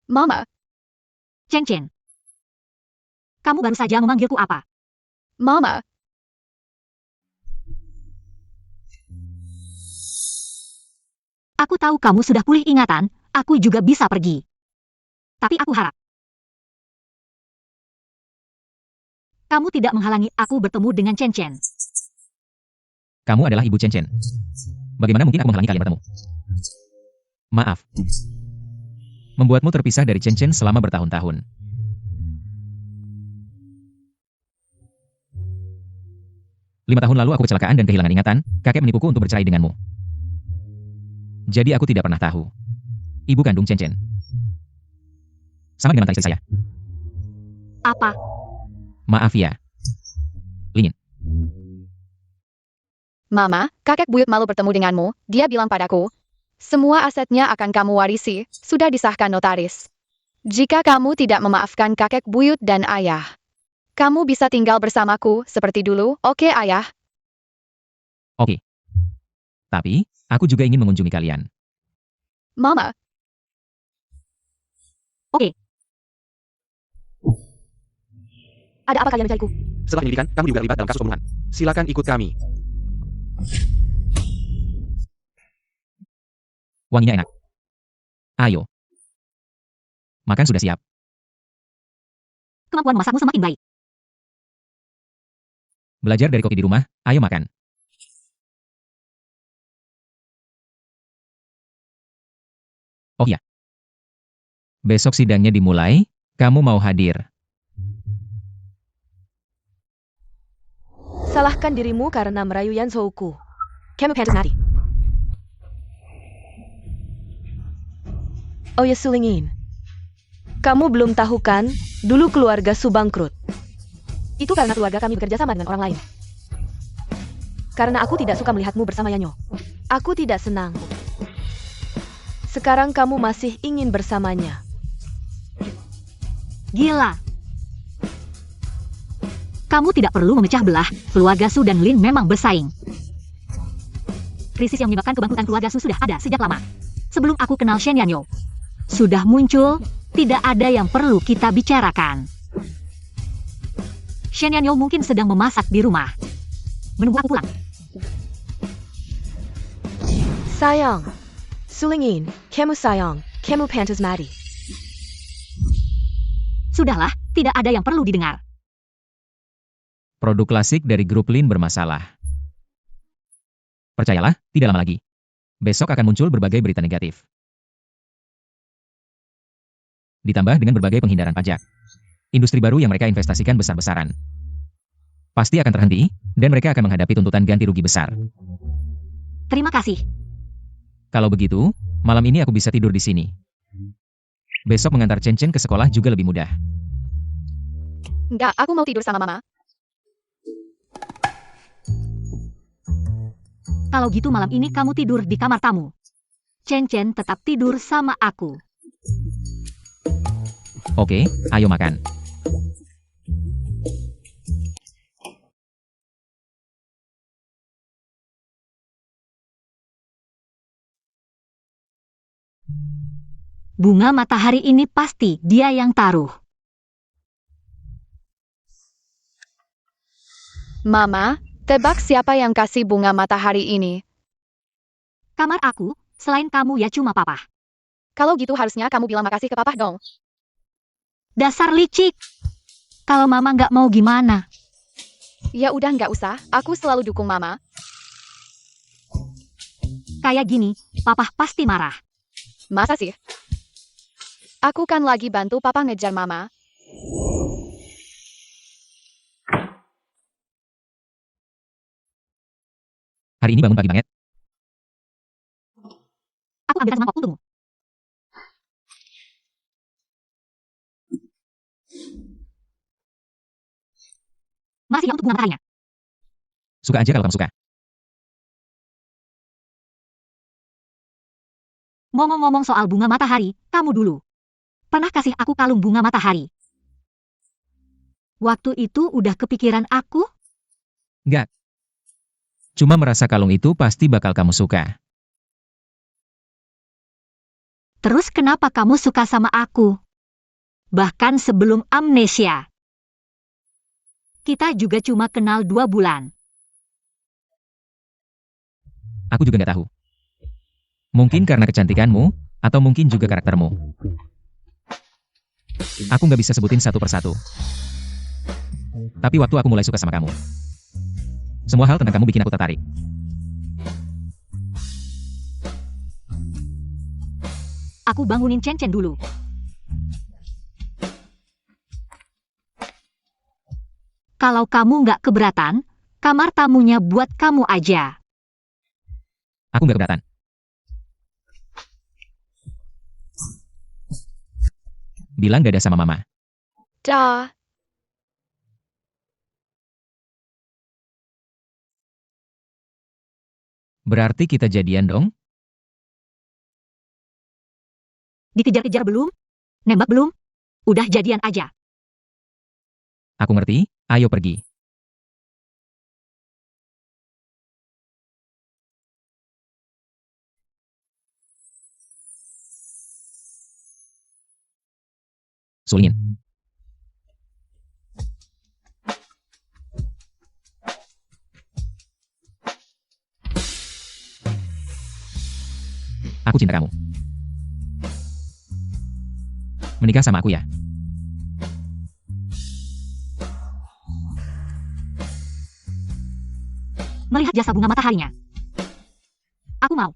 Mama, Chen Chen. Kamu baru saja memanggilku apa? Mama, Aku tahu kamu sudah pulih ingatan, aku juga bisa pergi. Tapi aku harap kamu tidak menghalangi aku bertemu dengan Chen Chen. Kamu adalah ibu Chen Chen. Bagaimana mungkin aku menghalangi kalian bertemu? Maaf. Membuatmu terpisah dari Chen Chen selama bertahun-tahun. Lima tahun lalu aku kecelakaan dan kehilangan ingatan, kakek menipuku untuk bercerai denganmu. Jadi aku tidak pernah tahu. Ibu kandung Chen Chen sama dengan mantan istri saya. Apa? Maaf ya. 5 Mama, kakek buyut malu bertemu denganmu, dia bilang padaku. Semua asetnya akan kamu warisi, sudah disahkan notaris. Jika kamu tidak memaafkan kakek buyut dan ayah, kamu bisa tinggal bersamaku seperti dulu, oke ayah? Oke. Tapi, aku juga ingin mengunjungi kalian. Mama, Ada apa kalian mencariku? Setelah penyelidikan, kamu juga terlibat dalam kasus pembunuhan. Silakan ikut kami. Wanginya enak. Ayo. Makan sudah siap. Kemampuan memasakmu semakin baik. Belajar dari koki di rumah, ayo makan. Oh ya. Besok sidangnya dimulai, kamu mau hadir. Salahkan dirimu karena merayu Yan Souku. Kamu pantas mati. Oh ya Sulingin. Kamu belum tahu kan, dulu keluarga Su bangkrut. Itu karena keluarga kami bekerja sama dengan orang lain. Karena aku tidak suka melihatmu bersama Yanyo. Aku tidak senang. Sekarang kamu masih ingin bersamanya. Gila. Kamu tidak perlu memecah belah, keluarga Su dan Lin memang bersaing. Krisis yang menyebabkan kebangkrutan keluarga Su sudah ada sejak lama. Sebelum aku kenal Shen Yanyo. Sudah muncul, tidak ada yang perlu kita bicarakan. Shen Yanyo mungkin sedang memasak di rumah. Menunggu aku pulang. Sayang. Sulingin, kamu sayang, kamu pantas mati. Sudahlah, tidak ada yang perlu didengar. Produk klasik dari grup Lin bermasalah. Percayalah, tidak lama lagi. Besok akan muncul berbagai berita negatif. Ditambah dengan berbagai penghindaran pajak. Industri baru yang mereka investasikan besar-besaran. Pasti akan terhenti, dan mereka akan menghadapi tuntutan ganti rugi besar. Terima kasih. Kalau begitu, malam ini aku bisa tidur di sini. Besok mengantar Chen-Chen ke sekolah juga lebih mudah. enggak, aku mau tidur sama mama. Kalau gitu malam ini kamu tidur di kamar tamu. Chen-Chen tetap tidur sama aku. Oke, ayo makan. Bunga matahari ini pasti dia yang taruh. Mama, tebak siapa yang kasih bunga matahari ini? Kamar aku, selain kamu ya cuma papa. Kalau gitu harusnya kamu bilang makasih ke papa dong. Dasar licik. Kalau mama nggak mau gimana? Ya udah nggak usah, aku selalu dukung mama. Kayak gini, papa pasti marah. Masa sih? Aku kan lagi bantu papa ngejar mama. Hari ini bangun pagi banget. Aku ambilkan semangkok untukmu. Masih ya untuk bunga mataharinya. Suka aja kalau kamu suka. Ngomong-ngomong soal bunga matahari, kamu dulu. Pernah kasih aku kalung bunga matahari? Waktu itu udah kepikiran aku? Enggak. Cuma merasa kalung itu pasti bakal kamu suka. Terus kenapa kamu suka sama aku? Bahkan sebelum amnesia. Kita juga cuma kenal 2 bulan. Aku juga nggak tahu. Mungkin karena kecantikanmu, atau mungkin juga karaktermu. Aku nggak bisa sebutin satu persatu. Tapi waktu aku mulai suka sama kamu, semua hal tentang kamu bikin aku tertarik. Aku bangunin Chen-Chen dulu. Kalau kamu nggak keberatan, kamar tamunya buat kamu aja. Aku nggak keberatan. Bilang dadah sama mama. Dah. Berarti kita jadian dong? Dikejar-kejar belum? Nembak belum? Udah jadian aja. Aku ngerti, ayo pergi. Sulingin. Aku cinta kamu. Menikah sama aku ya? Melihat jasa bunga mataharinya. Aku mau.